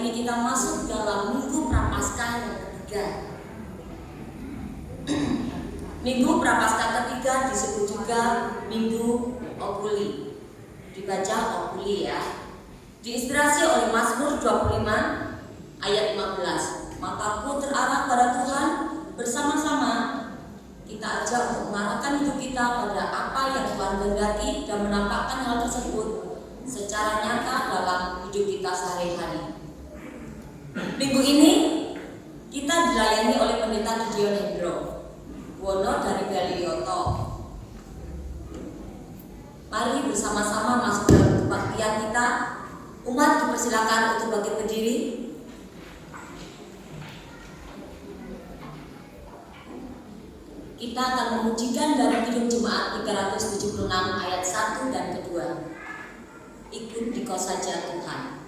ini kita masuk dalam Minggu Prapaskah yang ketiga. Minggu Prapaskah ketiga disebut juga Minggu Obuli. Dibaca Obuli ya. Diinspirasi oleh Mazmur 25 ayat 15. Mataku terarah pada Tuhan, bersama-sama kita ajak untuk mengarahkan hidup kita pada apa yang Tuhan kehendaki dan menampakkan hal tersebut secara nyata dalam hidup kita sehari-hari. Minggu ini kita dilayani oleh Pendeta Gideon Hendro Wono dari Balioto. Mari bersama-sama masuk dalam kebaktian kita. Umat dipersilakan untuk bangkit berdiri. Kita akan memujikan dari Kidung Jemaat 376 ayat 1 dan kedua. Ikut dikau saja Tuhan.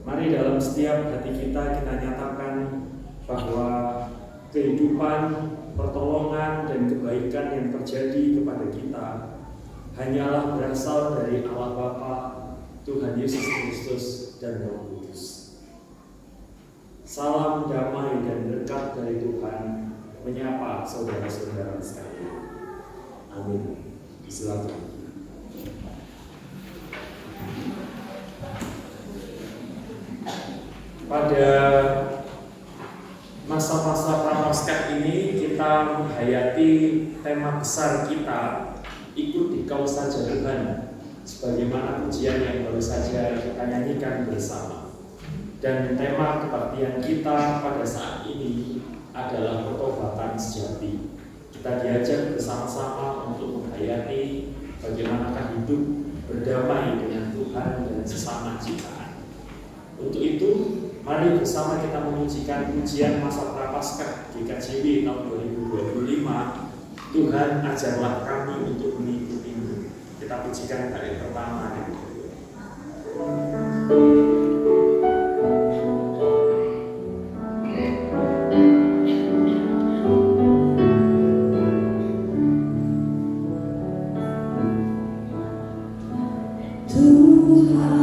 Mari dalam setiap hati kita nyatakan bahwa kehidupan, pertolongan, dan kebaikan yang terjadi kepada kita hanyalah berasal dari Allah Bapa, Tuhan Yesus Kristus, dan Roh Kudus. Salam damai dan berkat dari Tuhan menyapa saudara-saudara sekalian. Amin. Silakan. Pada masa-masa Prapaskah ini kita menghayati tema besar kita, ikut dikau saja Tuhan, sebagaimana pujian yang baru saja kita nyanyikan bersama. Dan tema kebaktian kita pada saat ini adalah pertobatan sejati. Kita diajak bersama-sama untuk menghayati bagaimanakah hidup berdamai dengan Tuhan dan sesama ciptaan. Untuk itu, mari bersama kita memujikan pujian masa Prapaskah GKJW tahun 2025. Tuhan ajarlah kami untuk mengikutimu. Kita pujikan dari pertama dan kedua. Tuhan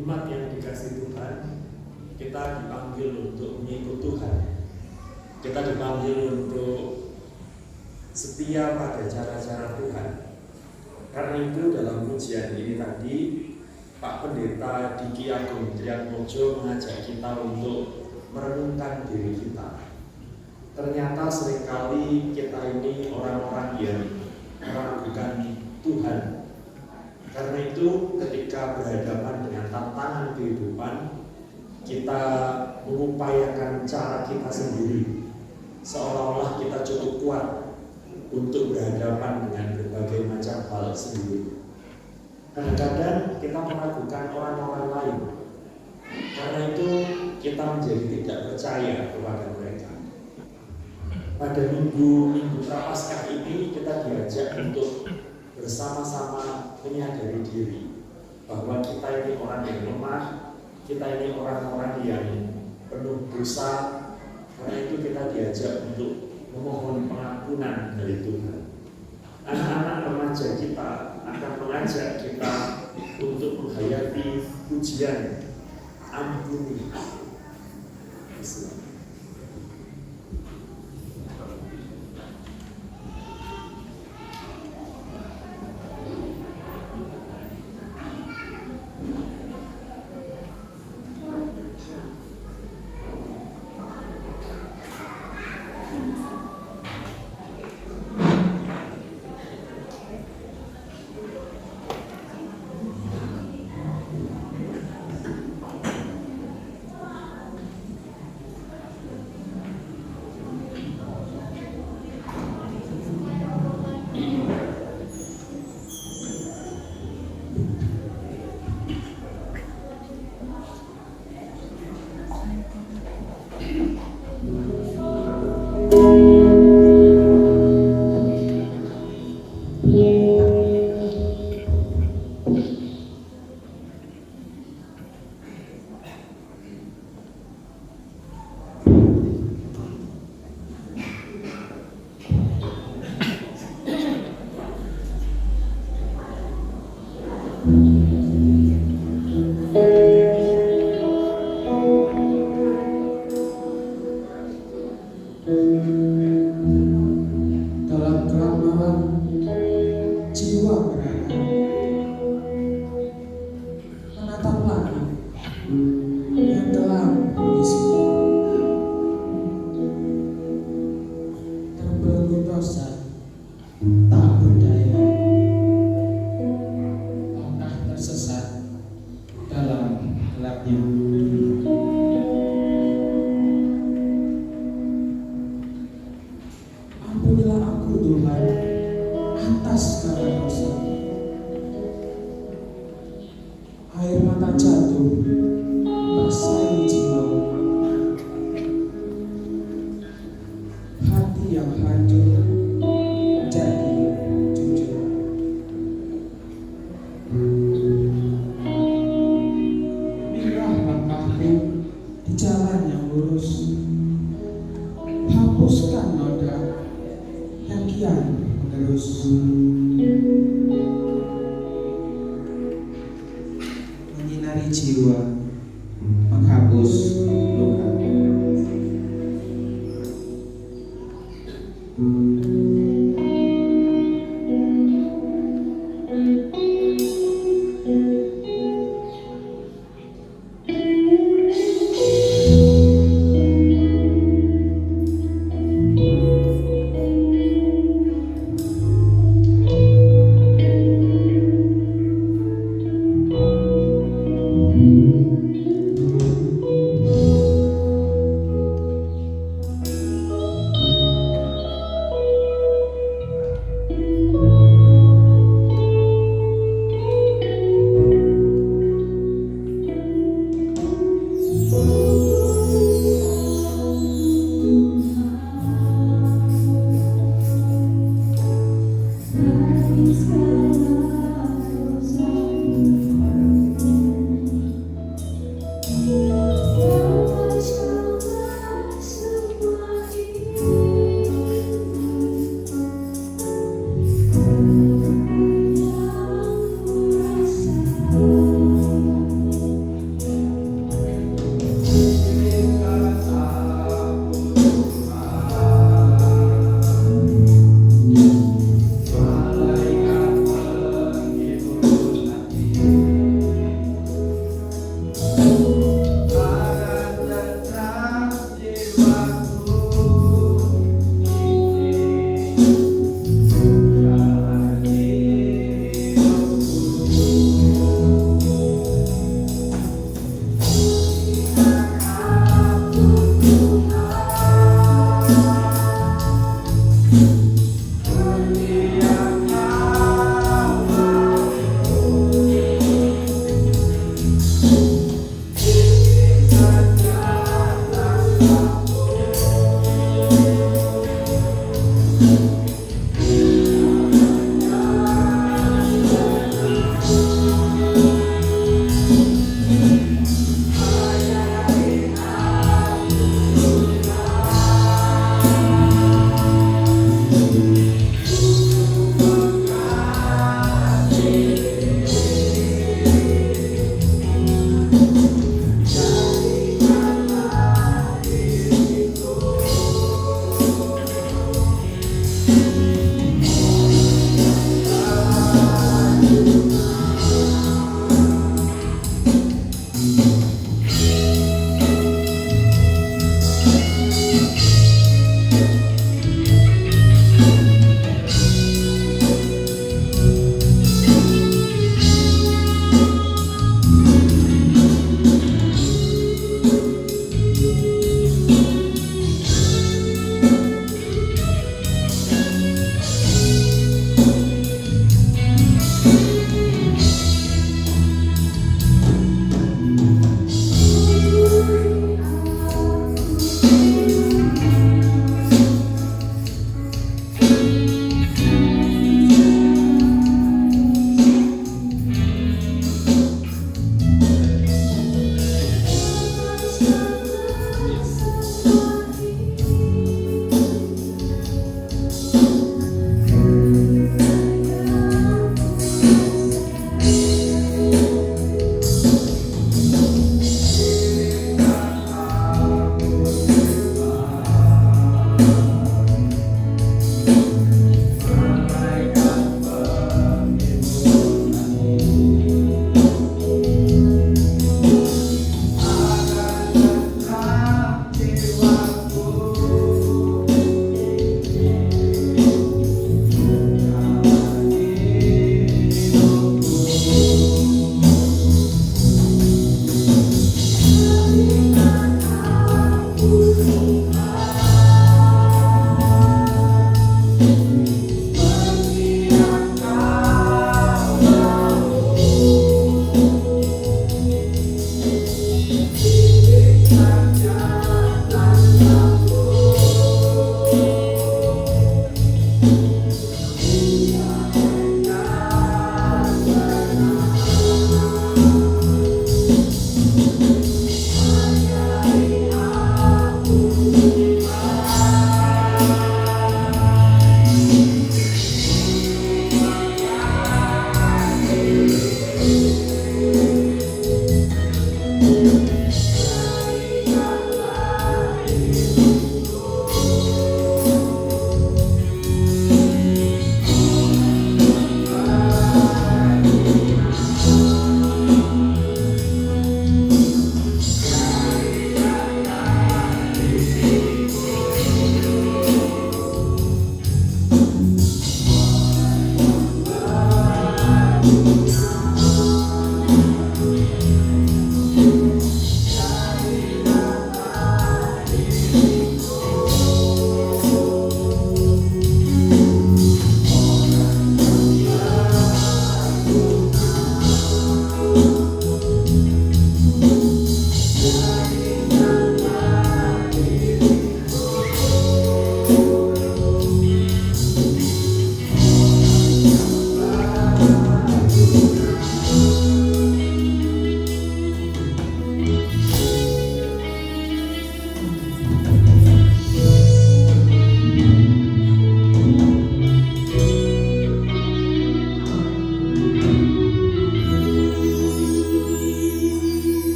Umat yang dikasih Tuhan, kita dipanggil untuk mengikut Tuhan. Kita dipanggil untuk setia pada cara-cara Tuhan. Karena itu dalam pujian ini tadi, Pak Pendeta Diki Agung Triatmojo mengajak kita untuk merenungkan diri kita. Ternyata seringkali kita ini orang-orang yang meragukan Tuhan. Karena itu ketika berhadapan dengan tantangan kehidupan, kita mengupayakan cara kita sendiri, seolah-olah kita cukup kuat untuk berhadapan dengan berbagai macam hal sendiri. Kadang-kadang kita meragukan orang-orang lain. Karena itu kita menjadi tidak percaya kepada mereka. Pada minggu Prapaskah ini kita diajak untuk bersama-sama menyadari diri bahwa kita ini orang yang lemah, kita ini orang-orang yang penuh dosa. Karena itu kita diajak untuk memohon pengampunan dari Tuhan. Anak-anak remaja kita akan mengajak kita untuk menghayati pujian ampuni. Dalam gelap malam, jiwa berharap menatap langit yang gelap bisu, terbelenggu dosa tak berdaya, langkah tersesat dalam gelapnya. Ampunilah aku Tuhan atas segala dosa. Air mata jatuh basahi jiwa, hati yang hancur jadi jujur. Bimbinglah langkahku di jalan yang lurus, hapuskan noda yang kian menerus. Menyinari jiwa, menghapus luka.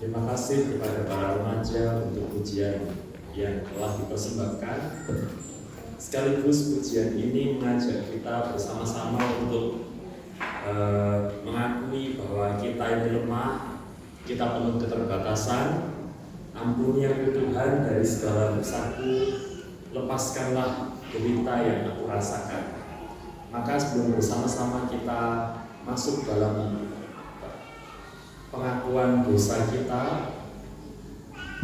Terima kasih kepada para remaja untuk pujian yang telah dipersembahkan. Sekaligus pujian ini mengajak kita bersama-sama untuk mengakui bahwa kita ini lemah, kita penuh keterbatasan. Ampuni aku Tuhan dari segala dosaku, lepaskanlah derita yang aku rasakan. Maka sebelum bersama-sama kita masuk dalam pengakuan dosa kita,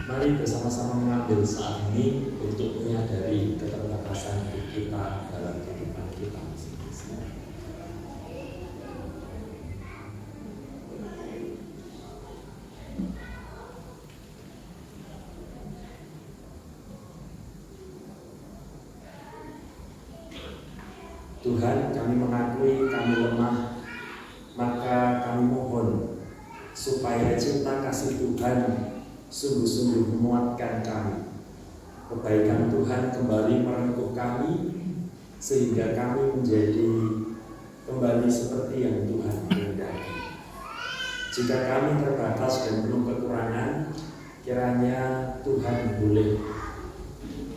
mari bersama-sama mengambil saat ini untuk menyadari keterbatasan kita dalam kehidupan kita masing-masing. Tuhan, kami mengakui kami lemah, maka kami mohon supaya cinta kasih Tuhan sungguh-sungguh menguatkan kami. Kebaikan Tuhan kembali merengkuh kami, sehingga kami menjadi kembali seperti yang Tuhan kehendaki. Jika kami terbatas dan penuh kekurangan, kiranya Tuhan boleh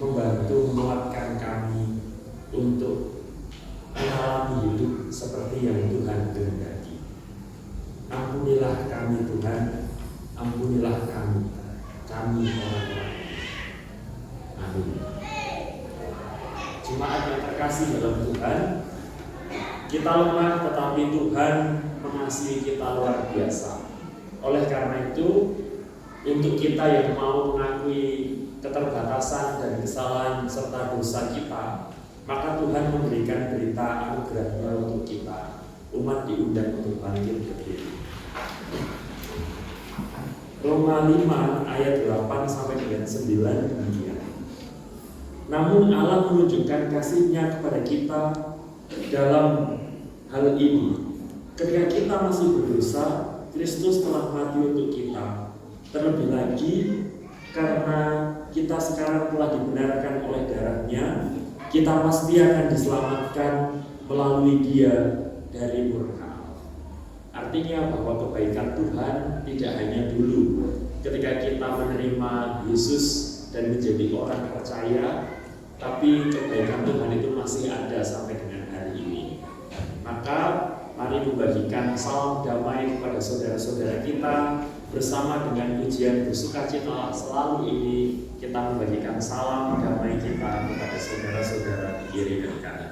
membantu menguatkan kami untuk mengalami hidup seperti yang Tuhan kehendaki. Ampunilah kami Tuhan, ampunilah kami orang-orang. Amin. Jemaat yang terkasih dalam Tuhan, kita lemah tetapi Tuhan mengasihi kita luar biasa. Oleh karena itu, untuk kita yang mau mengakui keterbatasan dan kesalahan serta dosa kita, maka Tuhan memberikan berita anugerah untuk kita. Umat diundang untuk bangkit berdiri. Roma 5 ayat 8 sampai dengan 9 demikian. Namun Allah menunjukkan kasih-Nya kepada kita dalam hal ini. Ketika kita masih berdosa, Kristus telah mati untuk kita. Terlebih lagi karena kita sekarang telah dibenarkan oleh darah-Nya, kita pasti akan diselamatkan melalui Dia dari murka. Artinya bahwa kebaikan Tuhan tidak hanya dulu ketika kita menerima Yesus dan menjadi orang percaya, tapi kebaikan Tuhan itu masih ada sampai dengan hari ini. Maka mari membagikan salam damai kepada saudara-saudara kita. Bersama dengan pujian bersukacita selalu ini, kita membagikan salam damai kita kepada saudara-saudara di kiri dan kanan.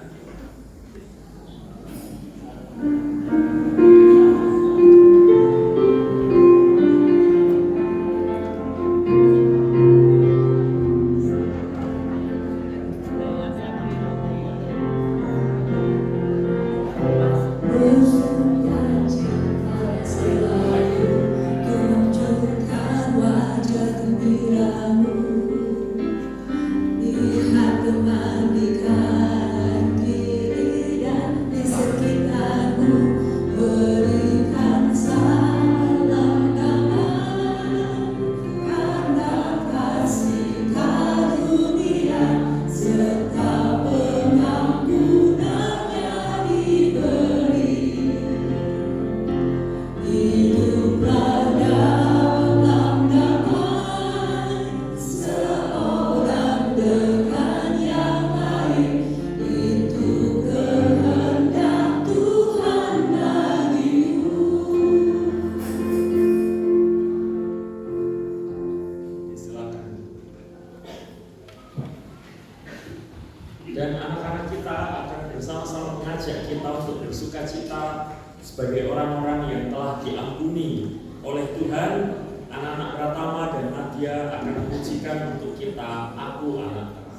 sebagai orang-orang yang telah diampuni oleh Tuhan. Anak-anak Pratama dan Nadia akan mengujikan untuk kita, aku anak terang.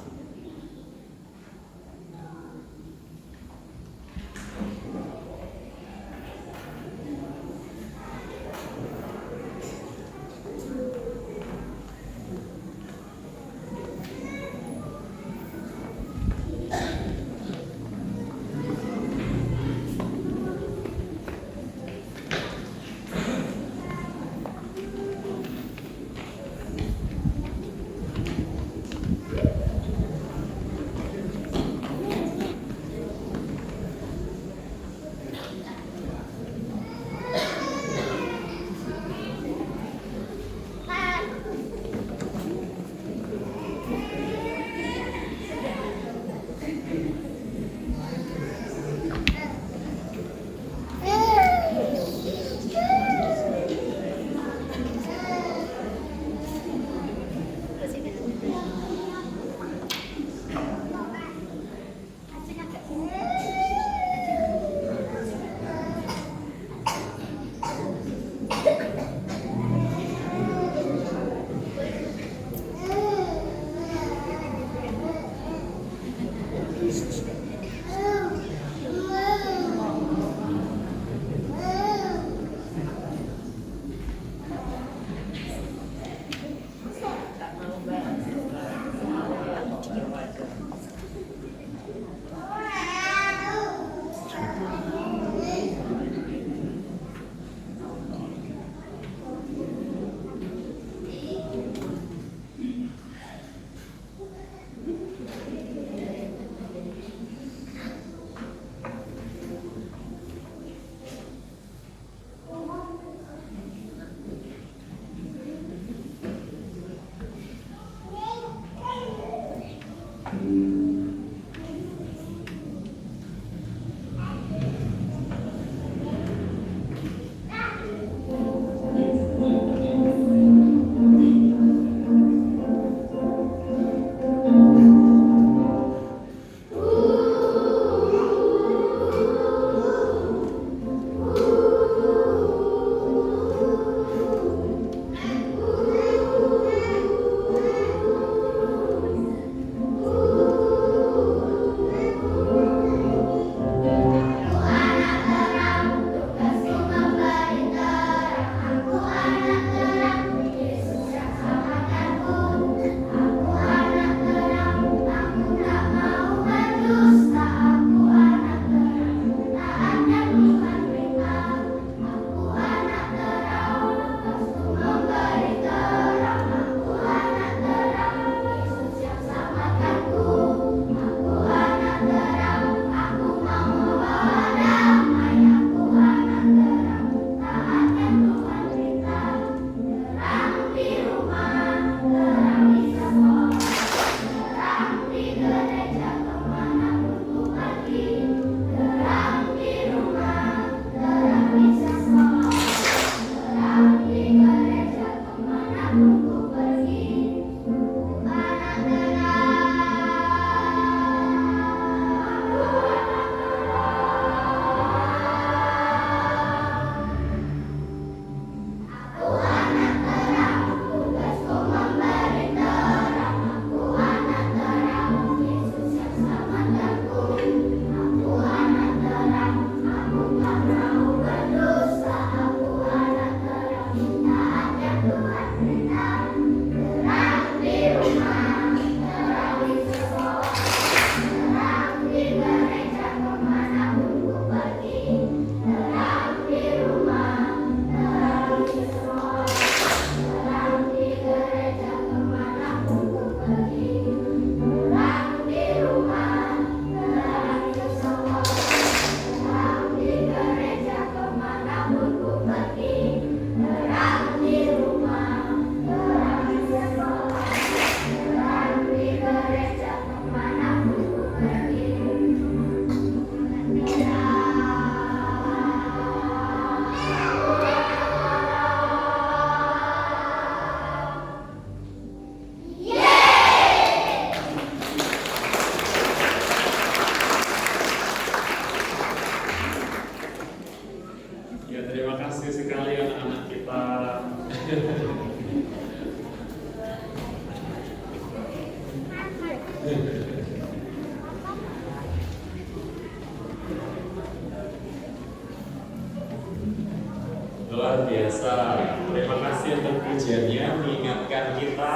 biasa. Terima kasih untuk pujiannya mengingatkan kita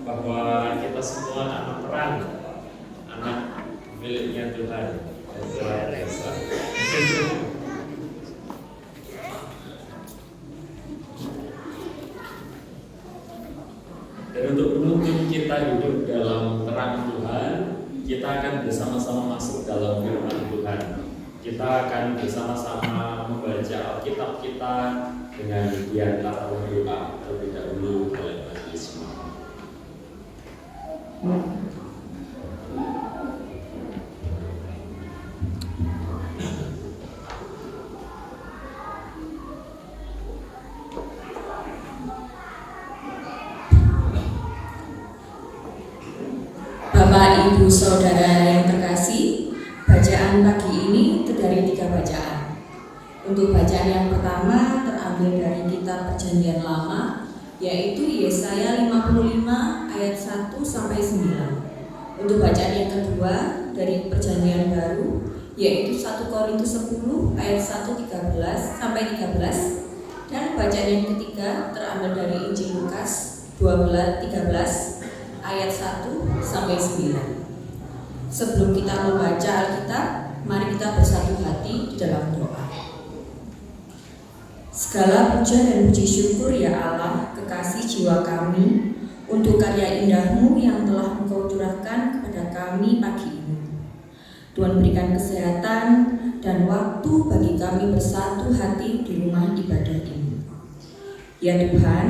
bahwa kita semua anak terang, anak miliknya Tuhan. Luar biasa. Dan untuk menuntun kita hidup dalam terang Tuhan, kita akan bersama-sama masuk dalam firman Tuhan. Kita akan bersama-sama membaca Alkitab kita dengan diantar berdoa terlebih dahulu oleh majelis jemaat. Bapak, Ibu, Saudara yang terkasih, bacaan pagi ini terdiri 3 bacaan. Untuk bacaan yang pertama terambil dari kitab Perjanjian Lama, yaitu Yesaya 55 ayat 1 sampai 9. Untuk bacaan yang kedua dari Perjanjian Baru, yaitu 1 Korintus 10 ayat 1 sampai 13. Dan bacaan yang ketiga terambil dari Injil Lukas 13 ayat 1 sampai 9. Sebelum kita membaca Alkitab, mari kita bersatu hati di dalam doa. Segala puja dan puji syukur ya Allah, kekasih jiwa kami, untuk karya indahmu yang telah Engkau curahkan kepada kami pagi ini. Tuhan berikan kesehatan dan waktu bagi kami bersatu hati di rumah ibadah ini. Ya Tuhan,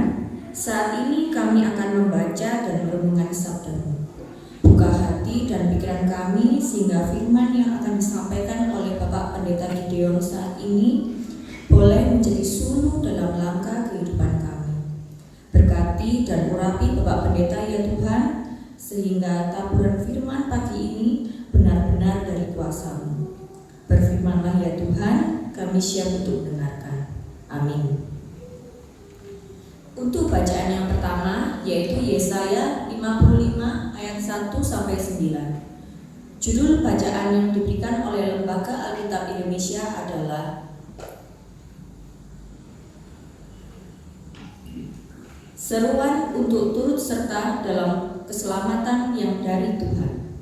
saat ini kami akan membaca dan merenungkan sabda-Mu. Buka hati dan pikiran kami sehingga firman yang akan disampaikan oleh Bapak Pendeta Gideon saat ini boleh menjadi suluh dalam langkah kehidupan kami. Berkati dan urapi Bapak Pendeta ya Tuhan, sehingga taburan firman pagi ini benar-benar dari kuasa-Mu. Berfirmanlah ya Tuhan, kami siap untuk mendengarkan. Amin. Untuk bacaan yang pertama yaitu Yesaya 55 ayat 1 sampai 9. Judul bacaan yang diberikan oleh Lembaga Alkitab Indonesia adalah Seruan untuk turut serta dalam keselamatan yang dari Tuhan.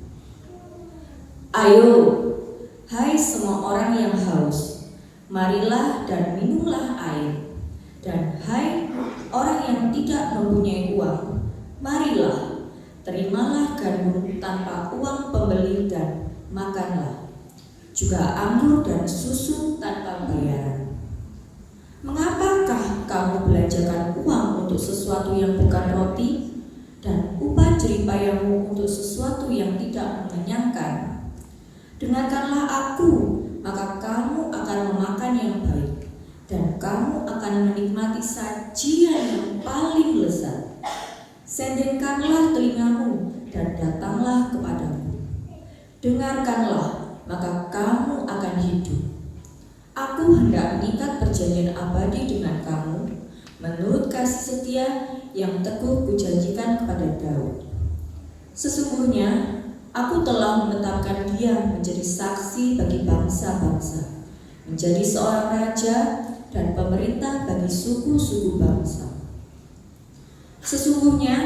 Ayo, hai semua orang yang haus, marilah dan minumlah air. Dan hai orang yang tidak mempunyai uang, marilah, terimalah gandum tanpa uang pembeli dan makanlah, juga anggur dan susu tanpa bayaran. Mengapakah kamu belanjakan uang untuk sesuatu yang bukan roti, dan upah jeripayamu untuk sesuatu yang tidak mengenyangkan? Dengarkanlah aku, maka kamu akan memakan yang baik, dan kamu akan menikmati sajian yang paling lezat. Sendengkanlah telingamu dan datanglah kepadaku. Dengarkanlah, maka kamu akan hidup. Aku hendak mengikat perjanjian abadi dengan kamu, menurut kasih setia yang teguh kujanjikan kepada Daud. Sesungguhnya aku telah menetapkan dia menjadi saksi bagi bangsa-bangsa, menjadi seorang raja dan pemerintah bagi suku-suku bangsa. Sesungguhnya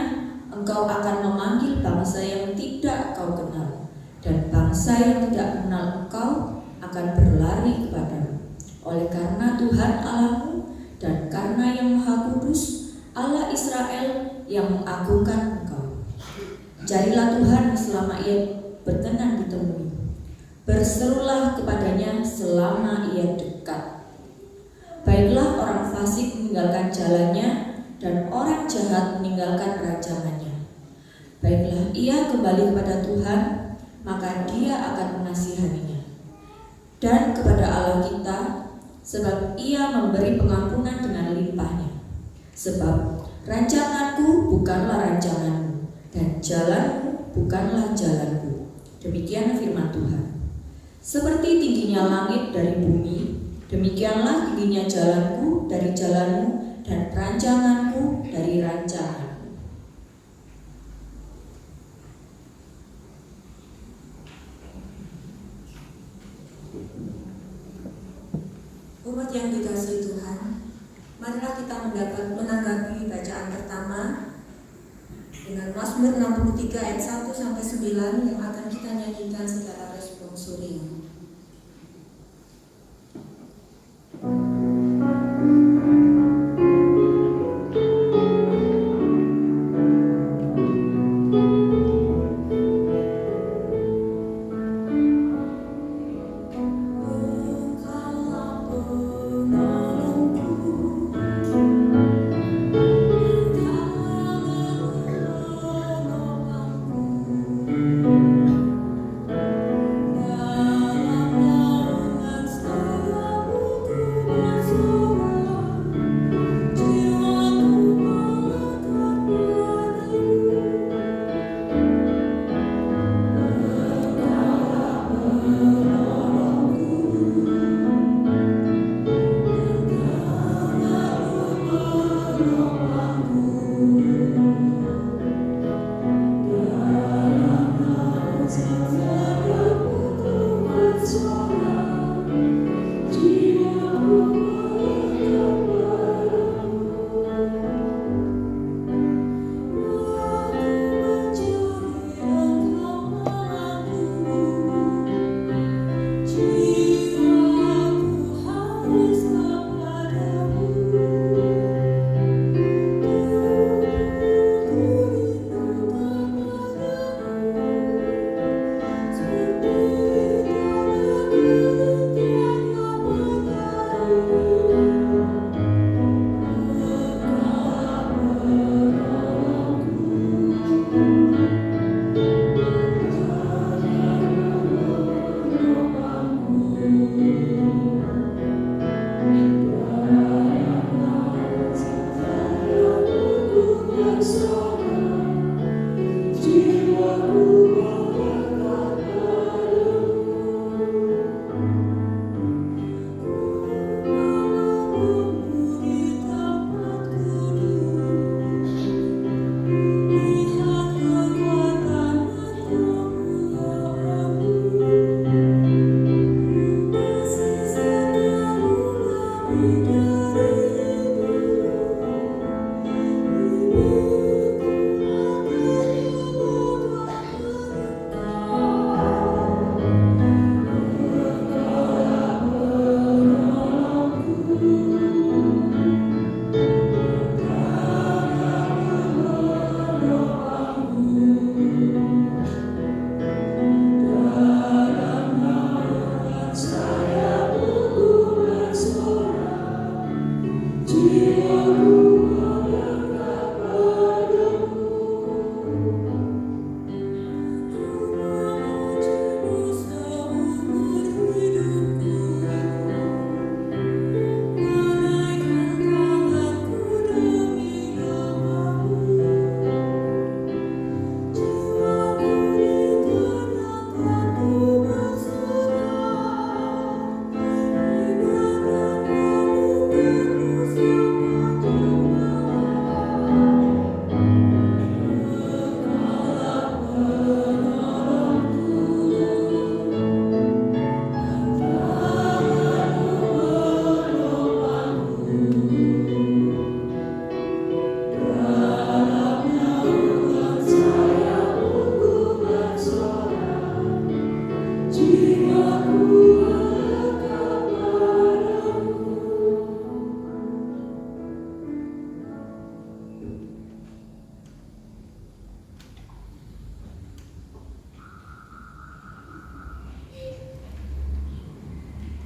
engkau akan memanggil bangsa yang tidak kau kenal, dan bangsa yang tidak mengenal engkau akan berlari kepadamu. Oleh karena Tuhan Allahmu dan karena yang Maha Kudus, Allah Israel yang mengagungkan engkau. Carilah Tuhan selama ia berkenan ditemui. Berserulah kepadanya selama ia dekat. Baiklah orang fasik meninggalkan jalannya, dan orang jahat meninggalkan rancangannya. Baiklah ia kembali kepada Tuhan, maka dia akan mengasihaninya. Dan kepada Allah kita, sebab ia memberi pengampunan dengan limpahnya. Sebab rancanganku bukanlah rancanganmu, dan jalanmu bukanlah jalanku. Demikian firman Tuhan. Seperti tingginya langit dari bumi, demikianlah tingginya jalanku dari jalanmu, dan rancanganku dari rancanganmu. Umat yang dikasihi Tuhan, marilah menanggapi bacaan pertama dengan Mazmur 63 ayat 1 sampai 9 yang akan kita nyanyikan secara responsorium.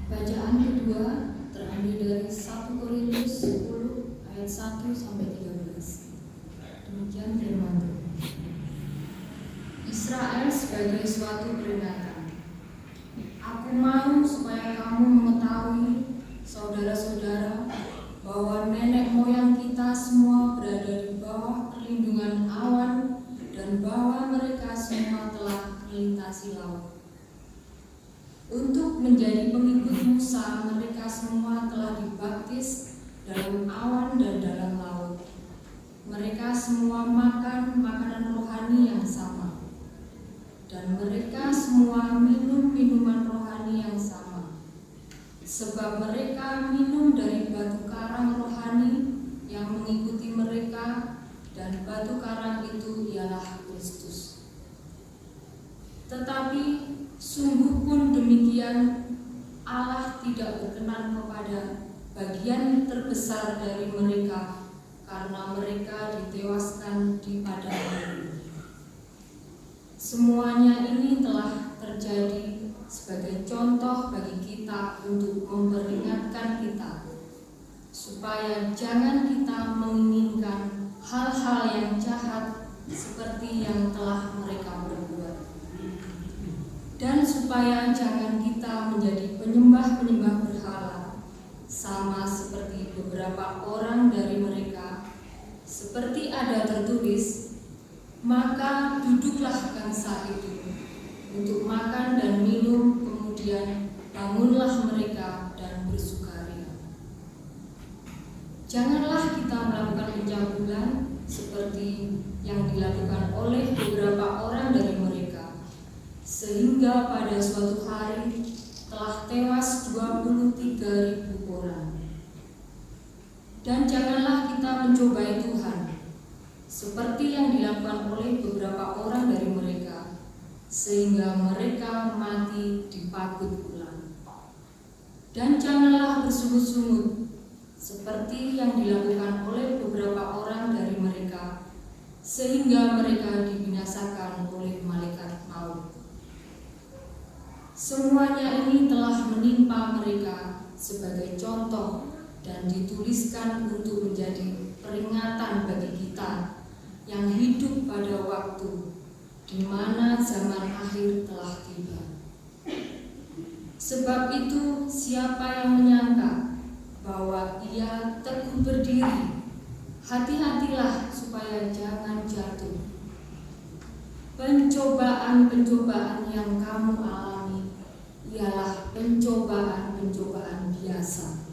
Bacaan kedua terambil dari 1 Korintus 10 ayat 1 sampai 13. Demikian firman Tuhan. Israel sebagai suatu peringatan. Aku mau supaya kamu mengetahui, saudara-saudara, bahwa nenek moyang kita semua berada di bawah perlindungan awan dan bahwa mereka semua telah melintasi laut. Untuk menjadi pengikut Musa, mereka semua telah dibaptis dalam awan dan dalam laut. Mereka semua makan makanan rohani yang sama, dan mereka semua minum minuman rohani yang sama. Sebab mereka minum dari batu karang rohani yang mengikuti mereka, dan batu karang itu ialah Kristus. Tetapi sungguh pun demikian, Allah tidak berkenan kepada bagian terbesar dari mereka, karena mereka ditewaskan di padang gurun. Semuanya ini telah terjadi sebagai contoh bagi kita untuk memperingatkan kita, supaya jangan kita menginginkan hal-hal yang jahat seperti yang telah mereka perbuat, dan supaya jangan kita menjadi penyembah-penyembah berhala, sama seperti beberapa orang dari mereka. Seperti ada tertulis, maka duduklah bangsa itu untuk makan dan minum, kemudian bangunlah mereka dan bersukaria. Janganlah kita melakukan pencabulan seperti yang dilakukan oleh beberapa orang dari mereka, sehingga pada suatu hari telah tewas 23.000 orang. Dan janganlah kita mencobai Tuhan, seperti yang dilakukan oleh beberapa orang dari mereka, sehingga mereka mati dipakut ulang. Dan janganlah bersungut-sungut, seperti yang dilakukan oleh beberapa orang dari mereka, sehingga mereka dibinasakan oleh malaikat maut. Semuanya ini telah menimpa mereka sebagai contoh dan dituliskan untuk menjadi peringatan bagi kita yang hidup pada waktu di mana zaman akhir telah tiba. Sebab itu, siapa yang menyangka bahwa ia teguh berdiri, hati-hatilah supaya jangan jatuh. Pencobaan-pencobaan yang kamu alami ialah pencobaan-pencobaan biasa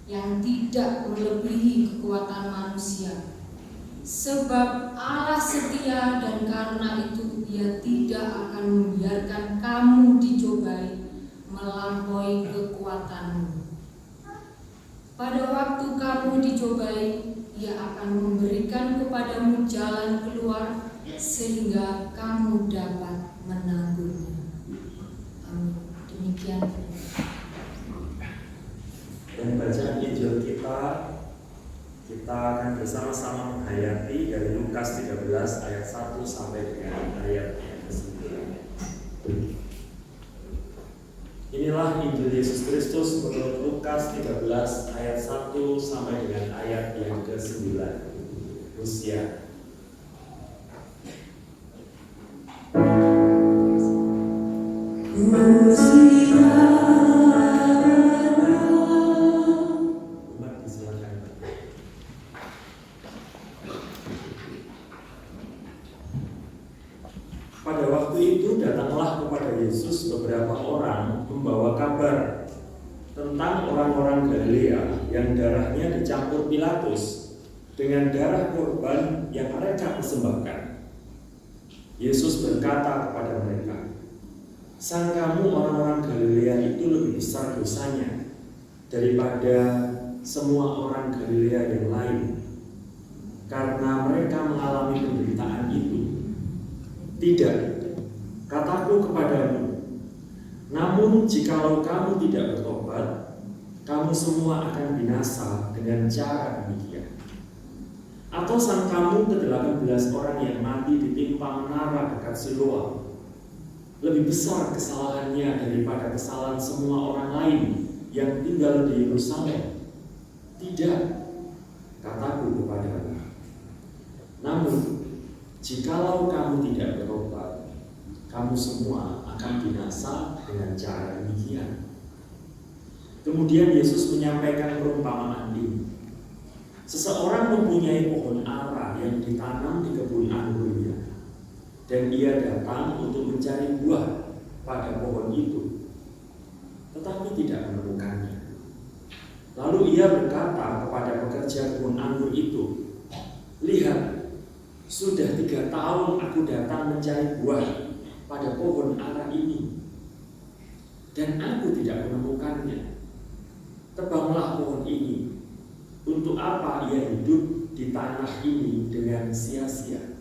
yang tidak melebihi kekuatan manusia. Sebab Allah setia, dan karena itu Ia tidak akan membiarkan kamu dicobai melampaui kekuatanmu. Pada waktu kamu dicobai, Ia akan memberikan kepadamu jalan keluar sehingga kamu dapat menanggungnya. Amin. Demikian. Dan bacaan Injil kita akan bersama-sama menghayati dari Lukas 13 ayat 1 sampai dengan ayat yang ke-9. Inilah Injil Yesus Kristus menurut Lukas 13 ayat 1 sampai dengan ayat yang ke-9. Usia. Pada waktu itu datanglah kepada Yesus beberapa orang membawa kabar tentang orang-orang Galilea yang darahnya dicampur Pilatus dengan darah korban yang mereka persembahkan. Yesus berkata kepada mereka, "Sangkamu orang-orang Galilea itu lebih besar dosanya daripada semua orang Galilea yang lain, karena mereka mengalami penderitaan itu? Tidak, kataku kepadamu, namun jikalau kamu tidak bertobat, kamu semua akan binasa dengan cara demikian. Atau sangkamu ke-18 orang yang mati ditimpa menara dekat Siloam lebih besar kesalahannya daripada kesalahan semua orang lain yang tinggal di Yerusalem? Tidak, kataku kepadamu. Namun jikalau kamu tidak bertobat, kamu semua akan binasa dengan cara demikian." Kemudian Yesus menyampaikan perumpamaan ini. Seseorang mempunyai pohon ara yang ditanam di kebun anggurnya, dan ia datang untuk mencari buah pada pohon itu, tetapi tidak menemukannya. Lalu ia berkata kepada pekerja kebun anggur itu, "Lihat, sudah 3 tahun aku datang mencari buah pada pohon ara ini, dan aku tidak menemukannya. Tebanglah pohon ini, untuk apa ia hidup di tanah ini dengan sia-sia?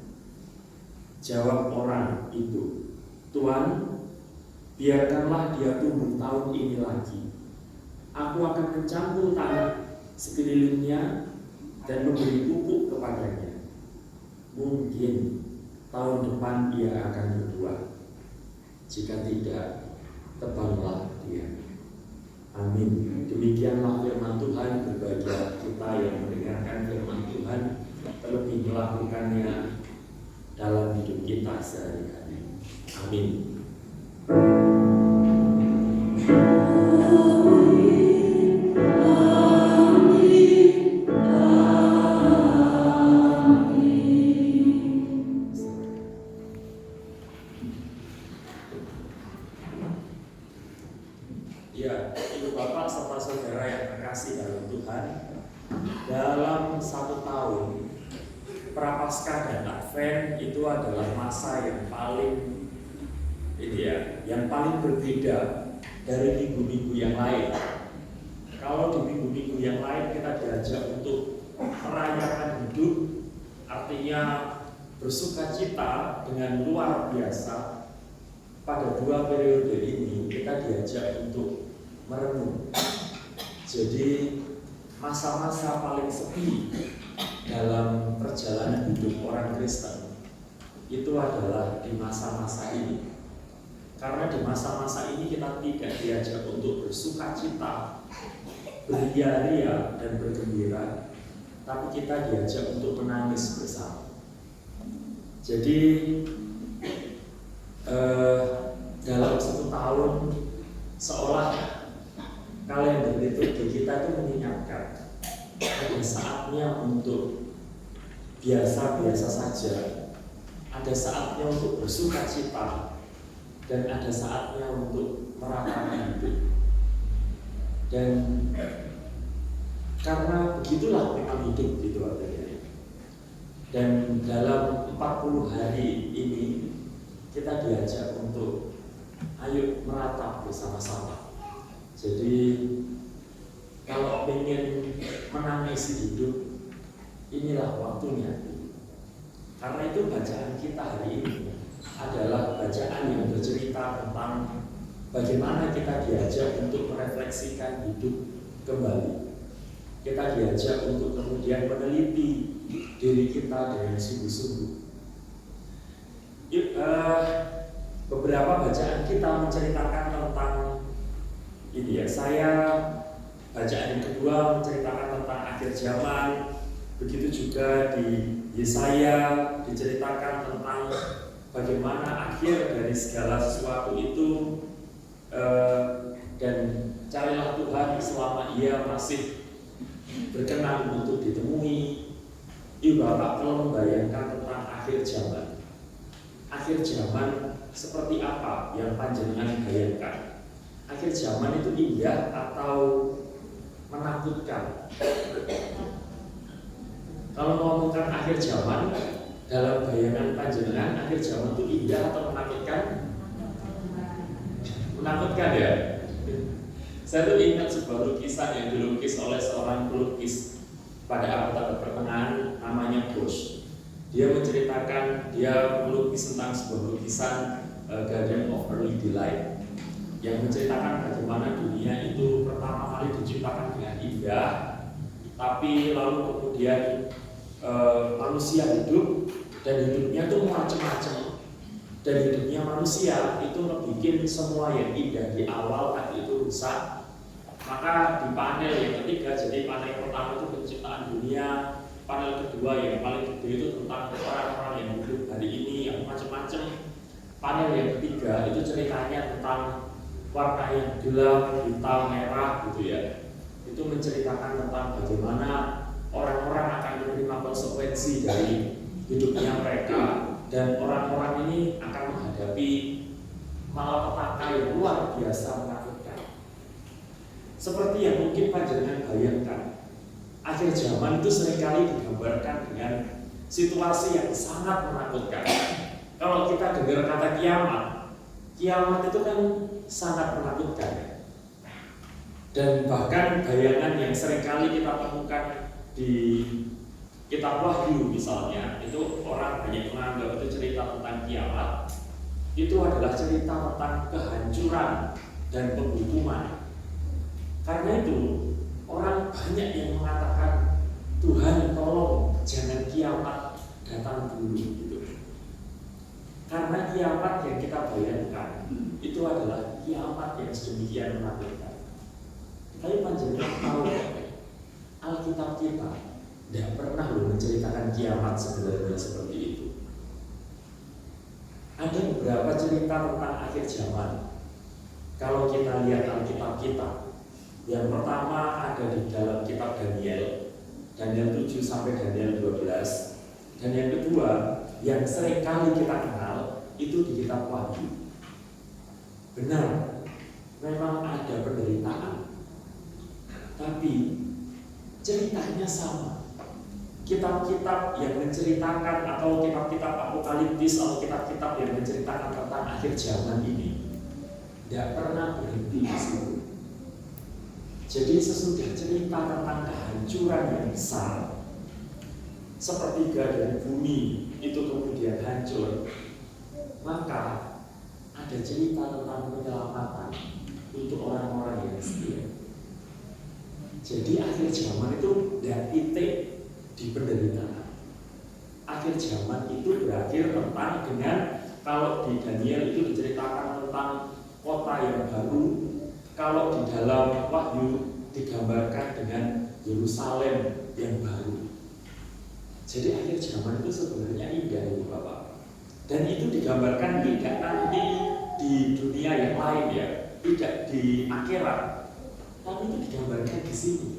Jawab orang itu, Tuhan, biarkanlah dia tumbuh tahun ini lagi. Aku akan mencampur tanah sekelilingnya dan memberi pupuk kepadanya. Mungkin tahun depan ia akan berbuah. Jika tidak, tebanglah dia. Amin. Demikianlah firman Tuhan. Berbahagia kita yang mendengarkan firman Tuhan, terlebih melakukannya dalam hidup kita sehari-hari. Amin. Ya, Ibu Bapak serta saudara yang terkasih dalam Tuhan, dalam 1 tahun Prapaskah dan Advent itu adalah masa yang paling yang paling berbeda dari minggu-minggu yang lain. Kalau di minggu-minggu yang lain kita diajak untuk merayakan hidup, artinya bersukacita dengan luar biasa. Pada 2 periode ini kita diajak untuk merenung. Jadi masa-masa paling sepi dalam perjalanan hidup orang Kristen itu adalah di masa-masa ini. Karena di masa-masa ini kita tidak diajak untuk bersukacita, beria-ria dan bergembira, tapi kita diajak untuk menangis bersama. Jadi dalam 1 tahun seolah kalender liturgi kita itu mengingatkan ada saatnya untuk biasa-biasa saja, ada saatnya untuk bersukacita, dan ada saatnya untuk meratapi hidup. Dan karena begitulah memang hidup gitu artinya. Dan dalam 40 hari ini kita diajak untuk ayo meratap bersama-sama. Jadi kalau ingin menangisi hidup, inilah waktunya. Karena itu bacaan kita hari ini adalah bacaan yang bercerita tentang bagaimana kita diajak untuk merefleksikan hidup kembali. Kita diajak untuk kemudian meneliti diri kita dengan sungguh-sungguh. Beberapa bacaan kita menceritakan tentang ini ya. Saya bacaan yang kedua menceritakan tentang akhir zaman. Begitu juga di Yesaya diceritakan tentang bagaimana akhir dari segala sesuatu itu, dan carilah Tuhan selama ia masih berkenan untuk ditemui. Ibu Bapak kalau membayangkan tentang akhir zaman. Akhir zaman seperti apa yang panjenengan bayangkan? Akhir zaman itu indah atau menakutkan? Kalau ngomongkan akhir zaman, dalam bayangan panjenengan, akhir zaman itu indah atau menakutkan? Menakutkan ya? Saya tuh ingat sebuah lukisan yang dilukis oleh seorang pelukis pada abad pertengahan, namanya Bosch. Dia menceritakan, dia melukis tentang sebuah lukisan Garden of Early Delight yang menceritakan bagaimana dunia itu pertama kali diciptakan dengan indah, tapi lalu kemudian manusia hidup, dan hidupnya itu macam-macam. Dan hidupnya manusia itu ngebikin semua yang indah di awal tadi itu rusak. Maka di panel yang ketiga, jadi panel pertama itu penciptaan dunia, panel kedua yang paling gede itu tentang orang-orang yang hidup hari ini yang macam-macam. Panel yang ketiga itu ceritanya tentang warna yang gelap, hitam, merah gitu ya. Itu menceritakan tentang bagaimana orang-orang akan menerima konsekuensi dari hidupnya mereka, dan orang-orang ini akan menghadapi malapetaka yang luar biasa menakutkan. Seperti yang mungkin panjenengan bayangkan, akhir zaman itu seringkali digambarkan dengan situasi yang sangat menakutkan. Kalau kita dengar kata kiamat, kiamat itu kan sangat menakutkan. Dan bahkan bayangan yang seringkali kita temukan di kitab Wahyu misalnya, itu orang banyak menganggap itu cerita tentang kiamat. Itu adalah cerita tentang kehancuran dan penghukuman. Karena itu orang banyak yang mengatakan, Tuhan tolong jangan kiamat datang dulu gitu. Karena kiamat yang kita bayangkan itu adalah kiamat yang sedemikian menakutkan. Tapi panjenengan tahu, Alkitab kita tidak pernah menceritakan kiamat sebenarnya seperti itu. Ada beberapa cerita tentang akhir zaman. Kalau kita lihat Alkitab kita, yang pertama ada di dalam kitab Daniel 7 sampai Daniel 12. Dan yang kedua, yang sering kali kita kenal, itu di kitab Wahyu. Benar, memang ada penderitaan, tapi ceritanya sama. Kitab-kitab yang menceritakan, atau kitab-kitab apokaliptis, atau kitab-kitab yang menceritakan tentang akhir zaman ini tidak pernah berhenti di situ. Jadi sesudah cerita tentang kehancuran yang besar, sepertiga dari bumi itu kemudian hancur, maka ada cerita tentang penyelamatan untuk orang-orang yang setia. Jadi akhir zaman itu dan titik di penderitaan. Akhir zaman itu berakhir tentang dengan, kalau di Daniel itu diceritakan tentang kota yang baru, kalau di dalam Wahyu digambarkan dengan Yerusalem yang baru. Jadi akhir zaman itu sebenarnya indah itu Bapak. Dan itu digambarkan tidak nanti di dunia yang lain ya, tidak di akhirat, tapi itu digambarkan di sini.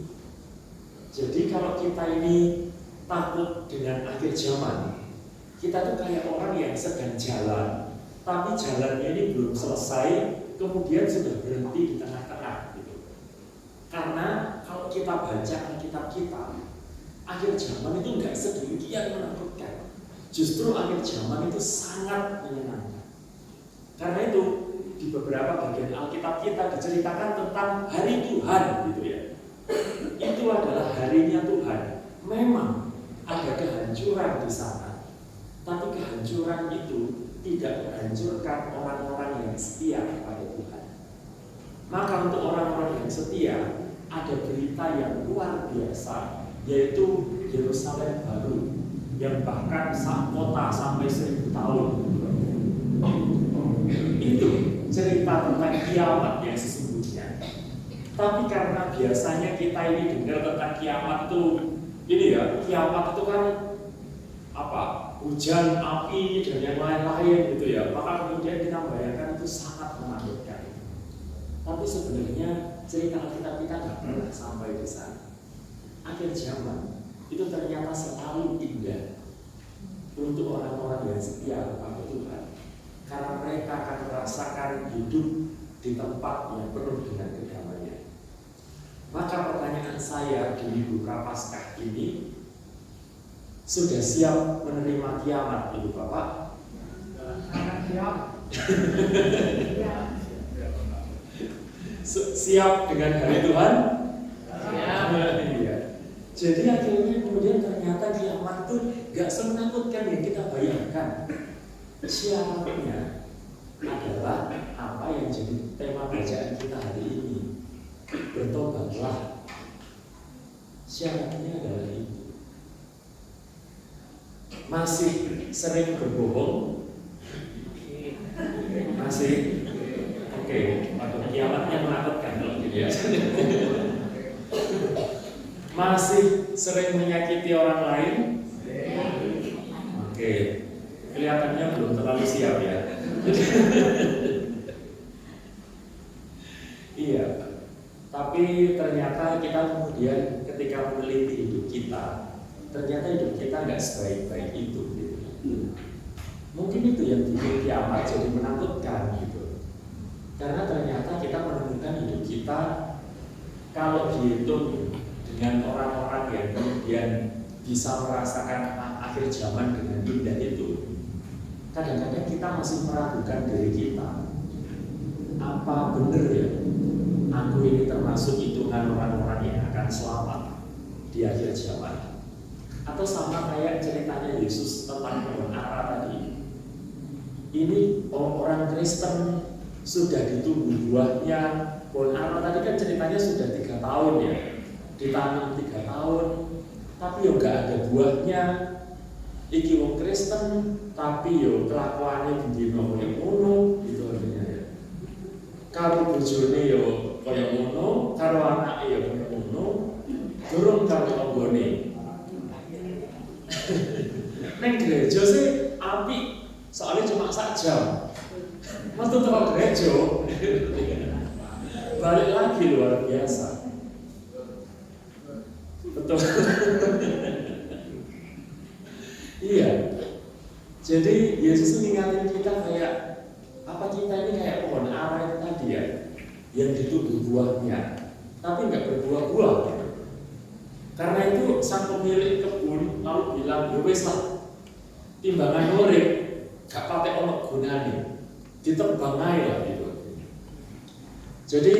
Jadi kalau kita ini takut dengan akhir zaman, kita tuh kayak orang yang sedang jalan, tapi jalannya ini belum selesai, kemudian sudah berhenti di tengah-tengah gitu. Karena kalau kita baca Alkitab kita, akhir zaman itu enggak sedemikian menakutkan. Justru akhir zaman itu sangat menyenangkan. Karena itu di beberapa bagian Alkitab kita diceritakan tentang hari Tuhan gitu ya. Itu adalah harinya Tuhan. Memang ada kehancuran di sana, tapi kehancuran itu tidak menghancurkan orang-orang yang setia kepada Tuhan. Maka untuk orang-orang yang setia ada berita yang luar biasa, yaitu Yerusalem baru, yang bahkan kota sampai 1000 tahun. Itu cerita tentang kiamat yang sesungguhnya. Tapi karena biasanya kita ini dengar tentang kiamat itu, ini ya, kiamat itu kan apa? Hujan, api, dan yang lain-lain gitu ya. Maka kemudian kita bayangkan itu sangat menakutkan. Tapi sebenarnya cerita Alkitab kita nggak pernah sampai di sana. Akhir zaman itu ternyata selalu indah untuk orang-orang yang setia kepada Tuhan, karena mereka akan merasakan hidup di tempat yang penuh dengan kedamaian. Maka pertanyaan saya di Minggu Prapaskah ini, sudah siap menerima kiamat Ibu Bapak? Siap. Siap dengan hari Tuhan? Siap. Iya. Jadi akhirnya kemudian ternyata kiamat itu gak semenakutkan yang kita bayangkan. Syaratnya adalah apa yang jadi tema bacaan kita hari ini. Bertobatlah. Syaratnya adalah itu. Masih sering berbohong? Masih? Oke, atau kiamatnya menakutkan kalau gitu ya. Masih sering menyakiti orang lain? Oke, kelihatannya belum terlalu siap ya. Iya, tapi ternyata kita kemudian ketika meneliti hidup kita, ternyata hidup kita nggak sebaik-baik itu gitu. Mungkin itu yang bikin kiamat jadi menakutkan gitu. Karena ternyata kita menemukan hidup kita, kalau dihitung dengan orang-orang yang kemudian bisa merasakan akhir zaman dengan indah itu, kadang-kadang kita masih meragukan diri kita. Apa benar ya, aku ini termasuk hitungan orang-orang yang akan selamat? di akhir zaman. Atau sama kayak ceritanya Yesus tentang pohon ara tadi. Ini orang Kristen sudah ditumbuh buahnya. Pohon ara tadi kan ceritanya sudah 3 tahun ya, ditanam 3 tahun, tapi yo gak ada buahnya. Iki wong Kristen tapi yo kelakuannya bendino koyo ngono gitu artinya ya. Karo bojone yo koyo ngono, karo anake yo koyo ngono, durung karo tanggane. Neng gereja sih apik, soalnya cuma sak jam. Metu teko gereja, balik lagi luar biasa. Betul. Iya. Jadi Yesus mengingatkan kita kayak apa, kita ini kayak pohon ara itu tadi ya, yang ditumbuh buahnya, tapi nggak berbuah-buah. Gitu. Karena itu sang pemilik kebun lalu bilang, ya wis lah, timbangan urip gak patek ono gunane, ditebang ae lah gitu. Jadi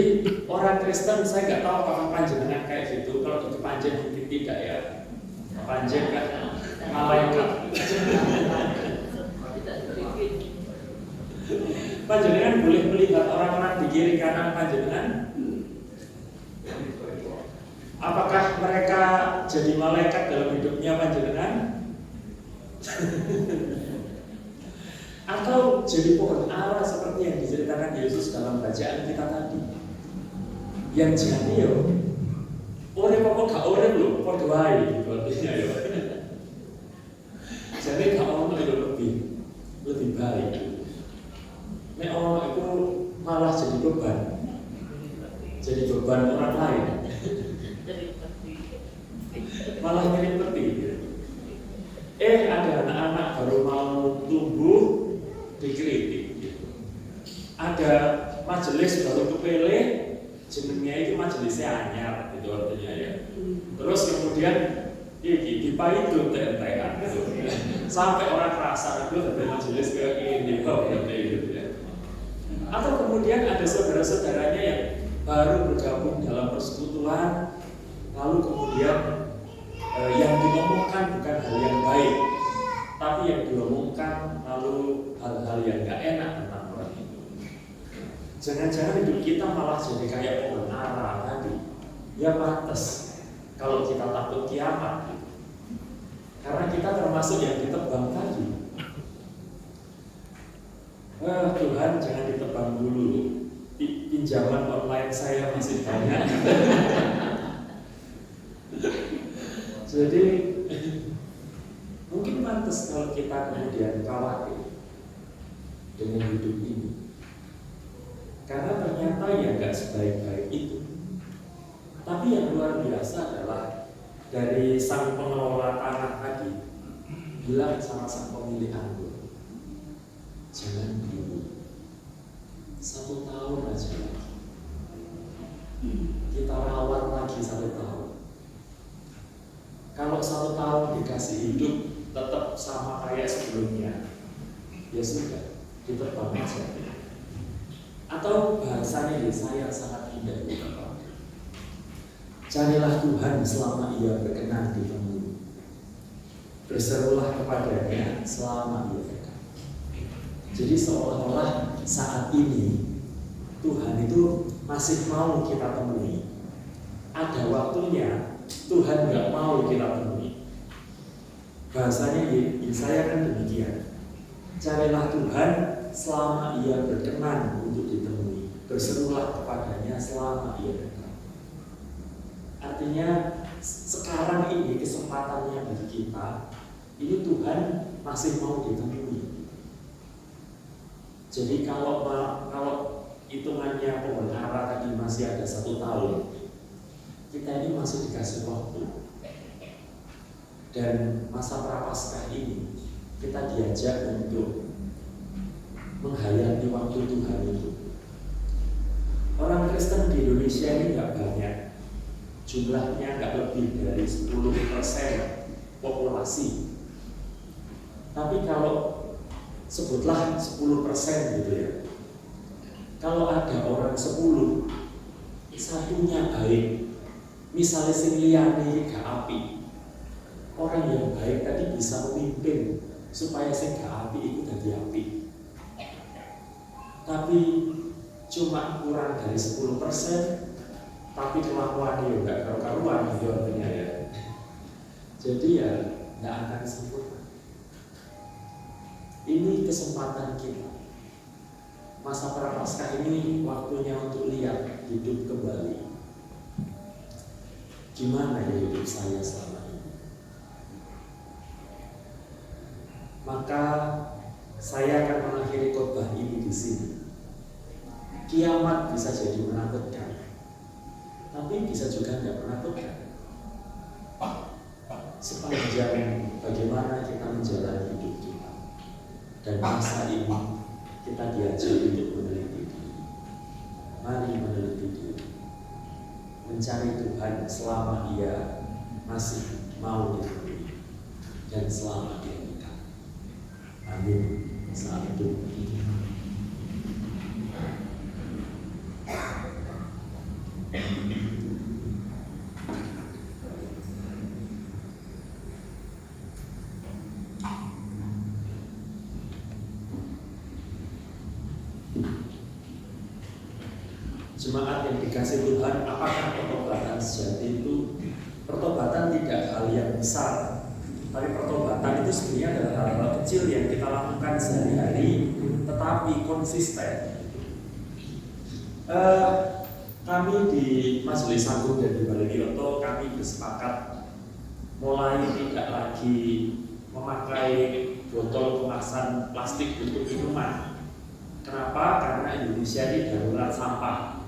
orang Kristen, saya nggak tahu apakah panjenengan kayak gitu. Kalau di Panjen mungkin tidak ya. Panjen kan malaikat. Panjenengan boleh melihat orang-orang di kiri kanan panjenengan. Apakah mereka jadi malaikat dalam hidupnya panjenengan? Atau jadi pohon ara seperti yang diceritakan Yesus dalam bacaan kita tadi? Yang jadi yo, urip apa gak urip lho, padha wae gitu artinya yo. Jadi gak ono itu lebih baik. Nek ono itu malah jadi beban orang lain. Malah ngerti. Ada anak-anak baru mau tumbuh dikritik. Ada majelis baru kepele, jenengnya itu majelisnya anyar, itu artinya ya. Terus kemudian dipaitu TNT-an gitu. Sampai orang kerasa itu ada majelis kayak ini, gitu ya. Atau kemudian ada saudara-saudaranya yang baru bergabung dalam persekutuan, lalu kemudian yang diomongkan bukan hal yang baik, tapi yang diomongkan lalu hal-hal yang gak enak tentang orang itu. Jangan-jangan hidup kita malah jadi kayak pohon ara tadi. Ya pantas kalau kita takut kiamat, karena kita termasuk yang ditebang tadi. Tuhan jangan ditebang dulu. Pinjaman online saya masih banyak. Jadi mungkin pantas kalau kita kemudian khawatir dengan hidup ini, karena ternyata ya nggak sebaik-baik itu. Tapi yang luar biasa adalah dari sang pengelola tanah tadi bilang sama sang pemilik anggur, jangan dulu, 1 tahun aja lagi, kita rawat lagi 1 tahun. Kalau 1 tahun dikasih hidup tetap sama kayak sebelumnya, ya sudah, ditebang aja. Atau bahasanya Yesaya sangat indah itu, carilah Tuhan selama Ia berkenan ditemui, berserulah kepadanya selama Ia dekat. Jadi seolah-olah saat ini Tuhan itu masih mau kita temui. Ada waktunya Tuhan nggak mau kita temui. Bahasanya Yesaya kan demikian. Carilah Tuhan selama Ia berkenan untuk ditemui, berserulah kepadanya selama Ia dekat. Artinya sekarang ini kesempatannya bagi kita, ini Tuhan masih mau ditemui. Jadi kalau hitungannya pohon ara tadi masih ada 1 tahun, kita ini masih dikasih waktu. Dan masa prapaskah ini kita diajak untuk menghayati waktu Tuhan itu. Orang Kristen di Indonesia ini nggak banyak, jumlahnya nggak lebih dari 10% populasi. Tapi kalau sebutlah 10% gitu ya, kalau ada orang 10, satunya baik, Misalnya sing liyane iki gak apik, orang yang baik tadi bisa memimpin supaya sing gak apik itu dadi apik. Tapi cuma kurang dari 10%, tapi kelakuannya ya gak karu-karuan gitu artinya ya. Jadi ya gak akan sempurna. Ini kesempatan kita. Masa Prapaskah ini waktunya untuk lihat hidup kembali. Gimana ya hidup saya selama ini? Maka saya akan mengakhiri khotbah ini di sini. Kiamat bisa jadi menakutkan, tapi bisa juga tidak menakutkan. Sepanjang bagaimana kita menjalani hidup kita, dan masa ini kita diajak untuk meneliti diri. Mari meneliti diri, mencari Tuhan selama Ia masih mau ditemui dan selama Dia dekat. Amin. Saat itu jemaat yang dikasih Tuhan, apakah pertobatan sejati itu? Pertobatan tidak hal yang besar, tapi pertobatan itu sebenarnya adalah hal-hal kecil yang kita lakukan sehari-hari, tetapi konsisten. Kami di Majelis Agung dan di Balai Wiyoto, kami bersepakat mulai tidak lagi memakai botol kemasan plastik untuk minuman. Kenapa? Karena Indonesia ini darurat sampah.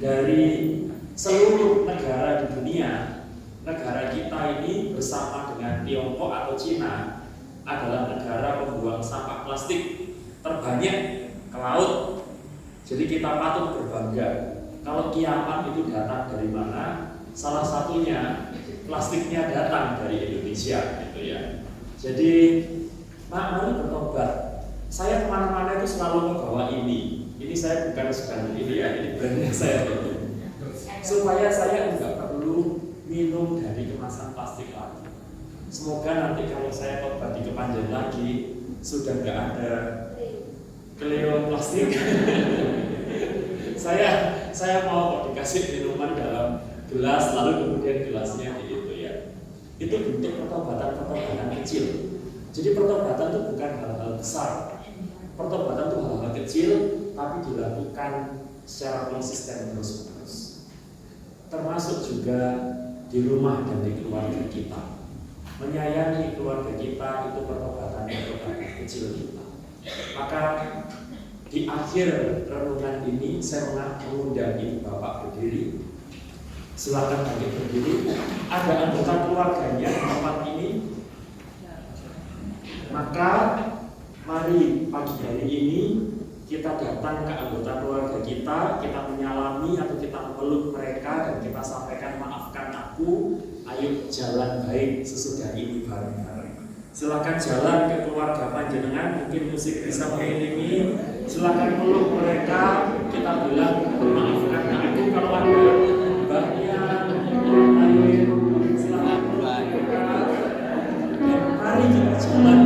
Dari seluruh negara di dunia, negara kita ini bersama dengan Tiongkok atau Cina adalah negara pembuang sampah plastik terbanyak ke laut. Jadi kita patut berbangga. Kalau kiamat itu datang dari mana? Salah satunya plastiknya datang dari Indonesia, gitu ya. Jadi, mari bertobat. Saya kemana-mana itu selalu membawa ini. Ini saya bukan sedang ini ya, ini brandnya saya. Supaya saya nggak perlu minum dari kemasan plastik lagi. Semoga nanti kalau saya khotbah di Kepanjen lagi sudah nggak ada Cleo plastik. saya mau kok dikasih minuman dalam gelas, lalu kemudian gelasnya gitu ya. Itu bentuk pertobatan kecil. Jadi pertobatan itu bukan hal-hal besar. Pertobatan itu hal-hal kecil, tapi dilakukan secara konsisten terus-menerus. Termasuk juga di rumah dan di keluarga kita. Menyayangi keluarga kita itu pertobatan kecil kita. Maka di akhir renungan ini saya mengundang Ibu Bapak berdiri. Silakan bangkit berdiri. Ada anggota keluarganya di tempat ini. Maka mari pagi hari ini kita datang ke anggota keluarga kita menyalami atau kita memeluk mereka dan kita sampaikan maafkan aku, ayo jalan baik sesudah ini bareng-bareng. Silakan jalan ke keluarga panjenengan, mungkin musik bisa mengiringi. Silakan peluk mereka, kita bilang maafkan aku kalau ada mbaknya, ayo silakan peluk mereka. Dan mari kita jalan.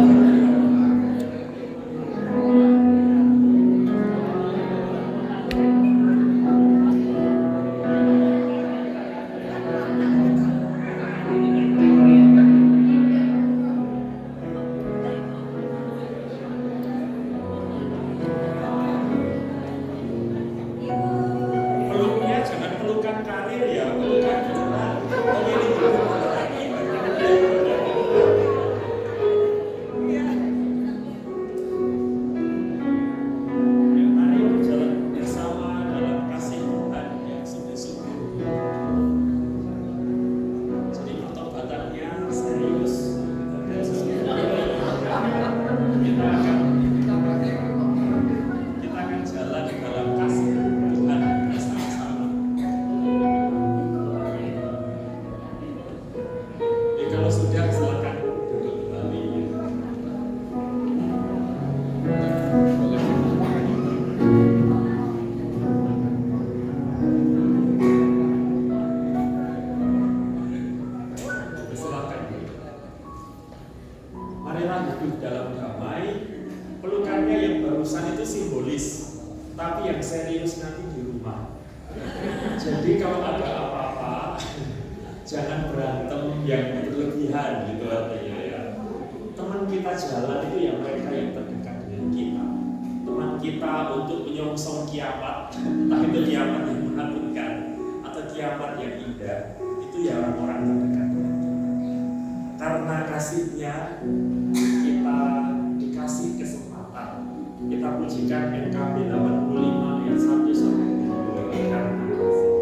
tapi yang serius nanti di rumah. Jadi kalau ada apa-apa, jangan berantem yang berlebihan gitu artinya ya. Teman kita jalan itu ya mereka yang terdekat dengan kita. Teman kita untuk menyongsong kiamat, entah itu kiamat yang menakutkan atau kiamat yang indah, itu ya orang-orang terdekat. Karena kasihnya kita dikasih kesempatan. Kita pujikan NKB 85 ayat 1 sampai 2 karena kasih.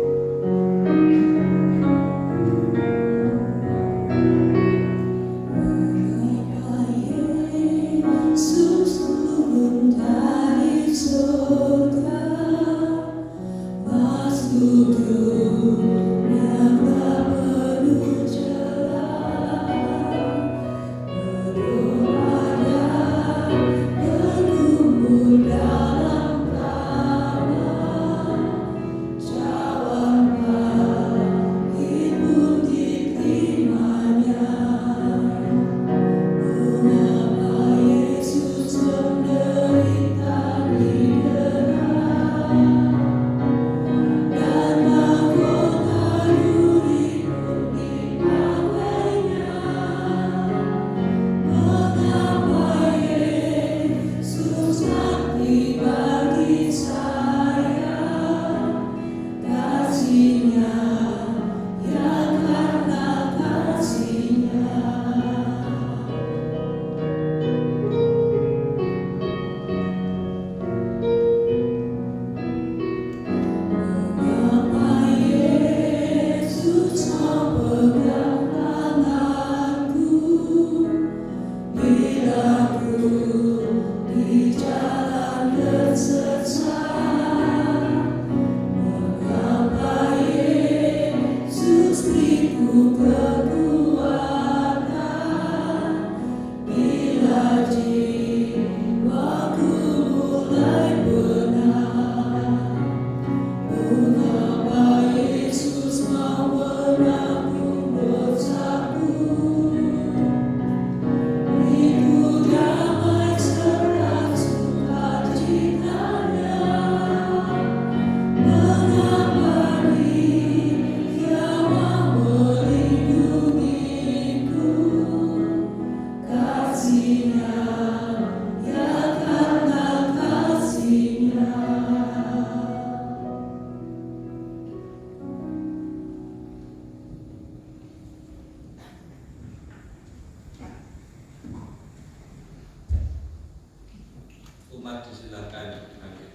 Umat disilakan hadir.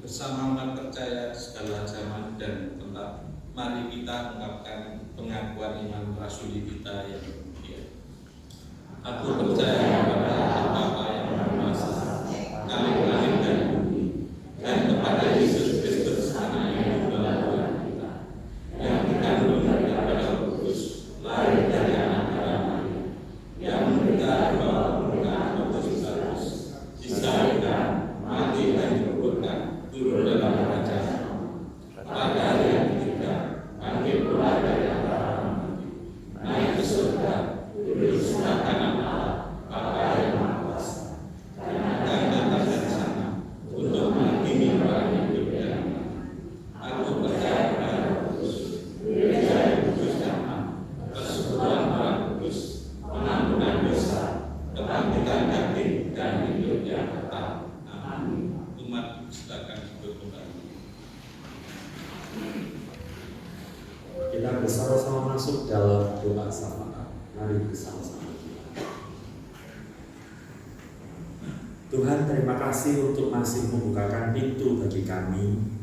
Bersama umat percaya di segala zaman dan tempat, mari kita mengungkapkan pengakuan iman rasuli kita yang demikian. Aku percaya kepada Bapa yang Maha Kuasa, Khalik dan bumi, dan kepada Yesus Kristus Anak yang tunggal Tuhan kita, yang dikandung daripada Roh Kudus, lahir dari anak Maria, yang menderita di bawah pemerintahan Pontius Pilatus, disalibkan, mati dan dikuburkan, turun dalam kerajaan. Pada hari yang ketiga, bangkit pula dari antara orang mati, naik ke surga, duduk sebelah kanan Allah, Bapa yang Maha Kuasa, dan akan datang dari sana untuk menghakimi orang hidup dan mati. Aku percaya kepada Roh Kudus, gereja yang kudus dan am, persekutuan orang kudus, pengampunan dosa, kebangkitan daging dan hidup yang kekal. Amin. Umat silakan duduk kembali. Kita bersama-sama masuk dalam doa syafaat. Mari bersama-sama kita. Tuhan, terima kasih untuk masih membukakan pintu bagi kami,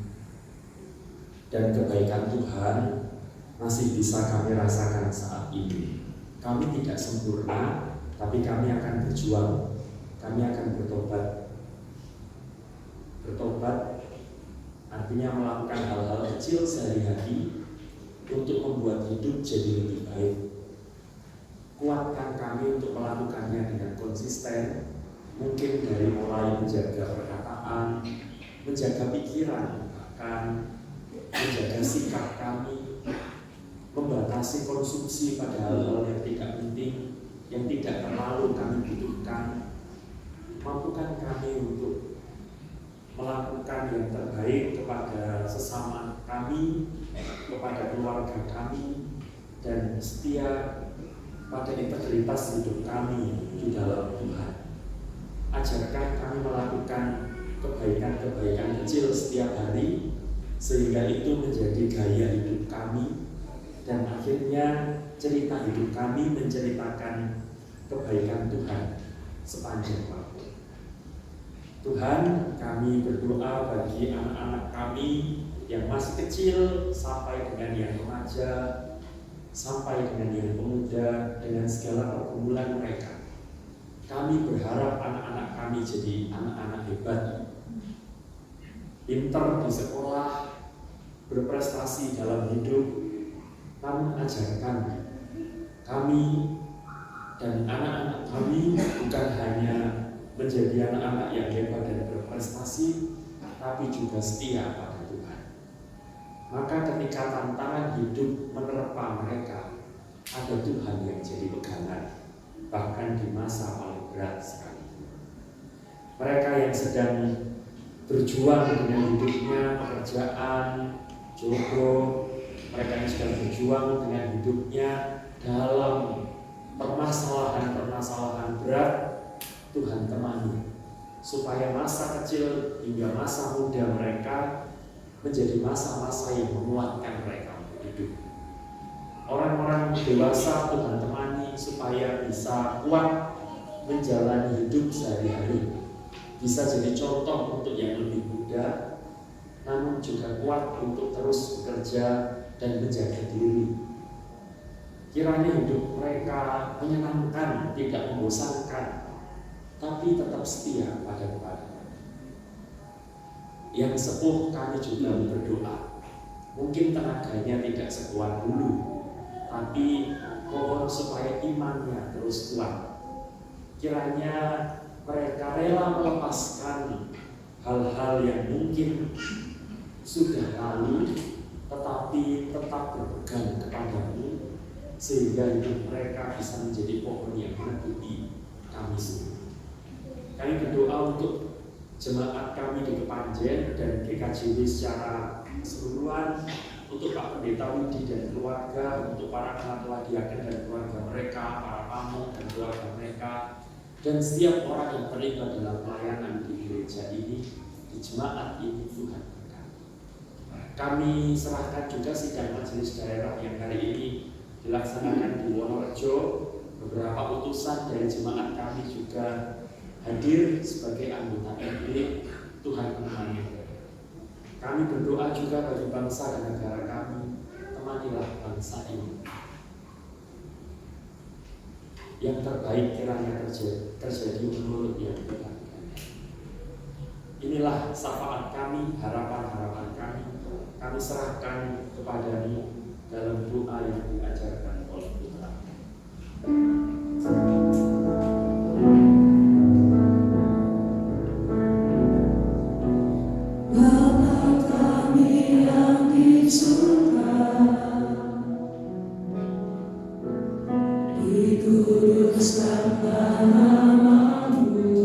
dan kebaikan Tuhan masih bisa kami rasakan saat ini. Kami tidak sempurna, tapi kami akan berjuang. Kami akan bertobat. Bertobat artinya melakukan hal-hal kecil sehari-hari untuk membuat hidup jadi lebih baik. Kuatkan kami untuk melakukannya dengan konsisten, mungkin dari mulai menjaga perkataan, menjaga pikiran, bahkan menjaga sikap kami, membatasi konsumsi pada hal-hal yang tidak penting, yang tidak terlalu kami butuhkan, dan setia pada integritas hidup kami di dalam Tuhan. Ajarkan kami melakukan kebaikan-kebaikan kecil setiap hari, sehingga itu menjadi gaya hidup kami, dan akhirnya cerita hidup kami menceritakan kebaikan Tuhan sepanjang waktu. Tuhan, kami berdoa bagi anak-anak kami yang masih kecil sampai dengan yang remaja, sampai dengan yang pemuda, dengan segala pergumulan mereka. Kami berharap anak-anak kami jadi anak-anak hebat, pinter di sekolah, berprestasi dalam hidup. Namun ajarkan kami dan anak-anak kami bukan hanya menjadi anak-anak yang hebat dan berprestasi, tapi juga setia pada Tuhan. Maka ketika tantangan hidup menerpa mereka, ada Tuhan yang jadi pegangan, bahkan di masa paling berat sekali. Mereka yang sedang berjuang dengan hidupnya, pekerjaan, jodoh, mereka yang sedang berjuang dengan hidupnya dalam permasalahan-permasalahan berat, Tuhan temani, supaya masa kecil hingga masa muda mereka menjadi masa-masa yang menguatkan mereka untuk hidup. Orang-orang dewasa Tuhan temani supaya bisa kuat menjalani hidup sehari-hari, bisa jadi contoh untuk yang lebih muda, namun juga kuat untuk terus bekerja dan menjaga diri. Kiranya hidup mereka menyenangkan, tidak membosankan, tapi tetap setia pada Tuhan. Yang sepuh kami juga berdoa, mungkin tenaganya tidak sekuat dulu, tapi mohon supaya imannya terus kuat. Kiranya mereka rela melepaskan hal-hal yang mungkin sudah lalu, tetapi tetap berpegang kepadamu, sehingga hidup mereka bisa menjadi pohon yang meneduhi kami semua. Kami berdoa untuk jemaat kami di Kepanjen dan GKJW secara keseluruhan, untuk Pak Pendeta Widi dan keluarga, untuk para ketua diaken dan keluarga mereka, para tamu dan keluarga mereka, dan setiap orang yang terlibat dalam pelayanan di gereja ini, di jemaat ini. Tuhan berkati. Kami serahkan juga sidang majelis daerah yang hari ini dilaksanakan di Wonorejo. Beberapa utusan dari jemaat kami juga hadir sebagai anggota RD. Tuhan menemani mereka. Kami berdoa juga bagi bangsa dan negara kami. Temanilah bangsa ini. Yang terbaik kiranya terjadi menurut yang Tuhan. Inilah syafaat kami, harapan-harapan kami. Kami serahkan kepadamu dalam doa yang diajarkan oleh Putra. Bapa kami yang di surga, dikuduskanlah nama-Mu,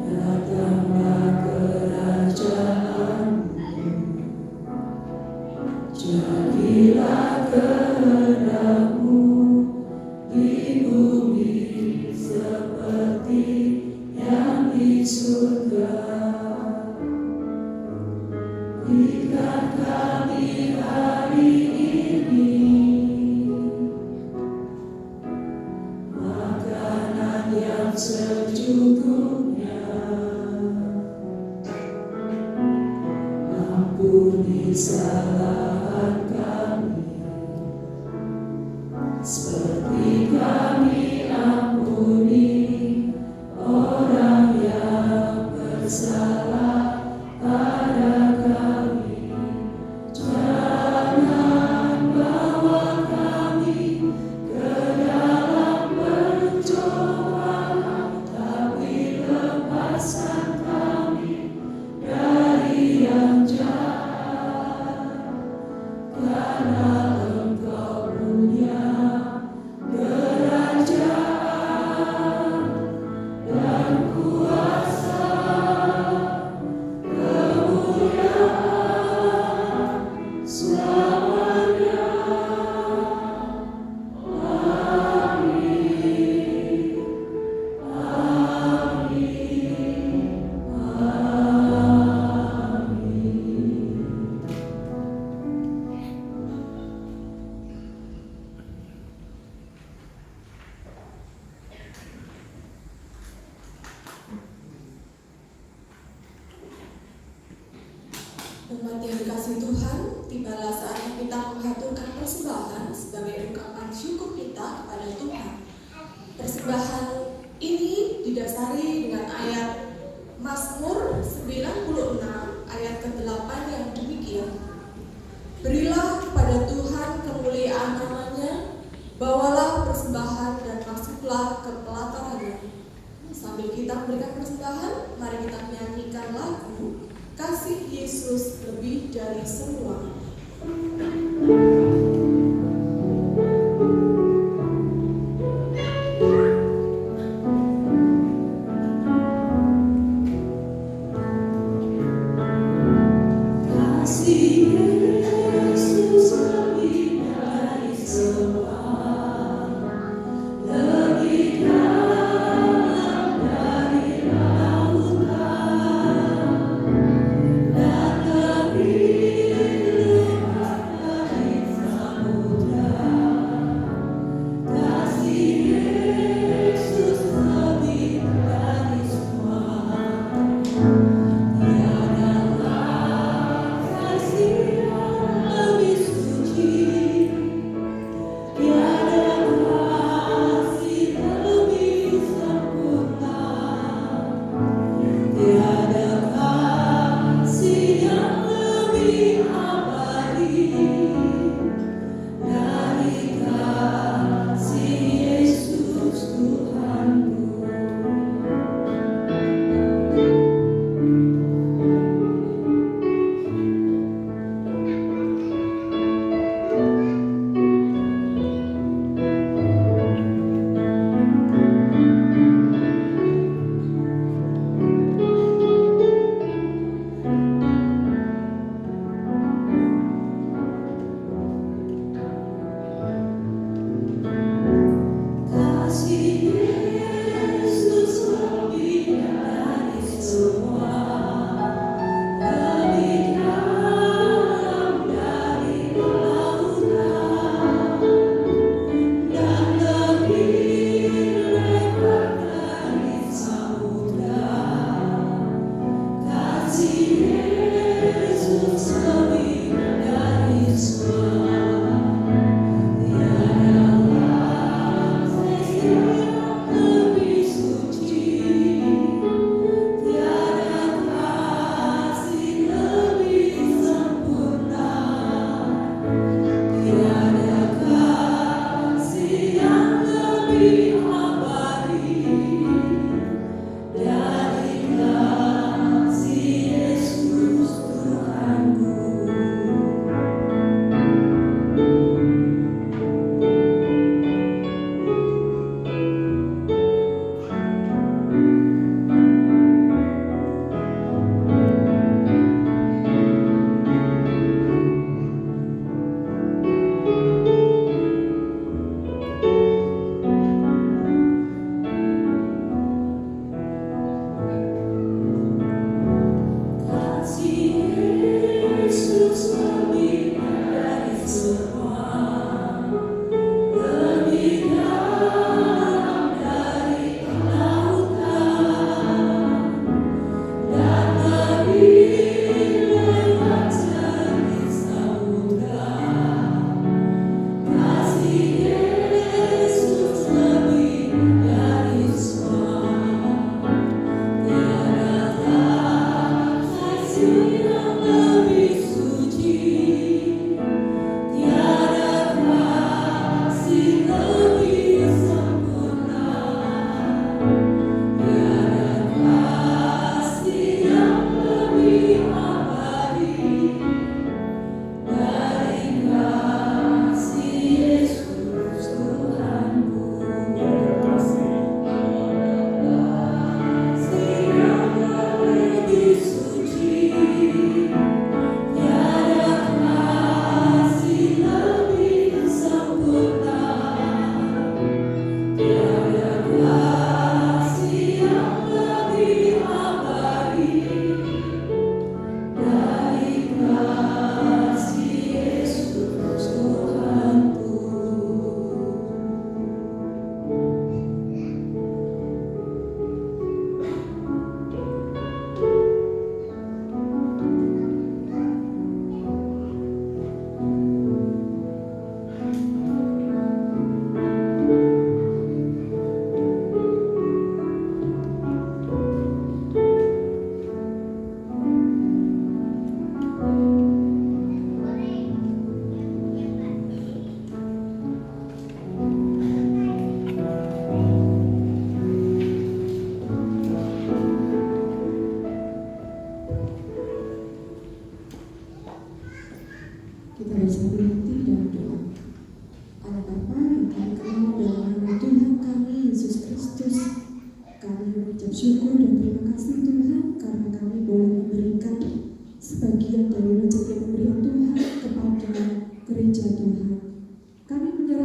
datanglah kerajaan-Mu, jadilah kehendak-Mu di bumi seperti yang di surga. Berikan kami hari ini makanan yang secukupnya. Ampuni kesalahan kami, seperti kami ampuni orang yang bersalah pada kami. Jangan bawa kami ke dalam pencobaan, tapi lepaskan kami dari yang jahat. Karena Engkau punya Jemaat yang dikasihi Tuhan, tibalah saatnya kita mengaturkan persembahan sebagai ungkapan syukur kita kepada Tuhan. Persembahan ini didasari dengan ayat Mazmur 96 ayat ke-8 yang demikian. Berilah kepada Tuhan kemuliaan namanya, bawalah persembahan dan masuklah ke pelatarannya. Sambil kita memberikan persembahan, mari kita menyanyikan lagu Kasih Yesus lebih dari semua. Yeah.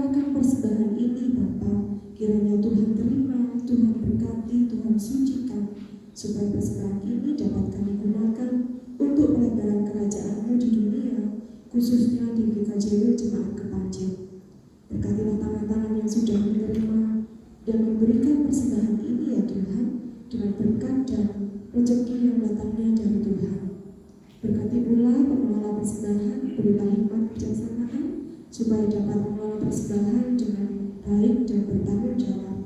menyerahkan persembahan ini Bapa, kiranya Tuhan terima, Tuhan berkati, Tuhan sucikan, supaya persembahan ini dapat kami gunakan untuk pelebaran kerajaan-Mu di dunia, khususnya di GKJW Jemaat Kepanjen. Berkatilah tangan-tangan yang sudah menerima dan memberikan persembahan ini ya Tuhan, dengan berkat dan rezeki yang datangnya dari Tuhan. Berkati pula pengelola persembahan, berilah hikmat kebijaksanaan supaya dapat mengelola persembahan dengan baik dan bertanggung jawab.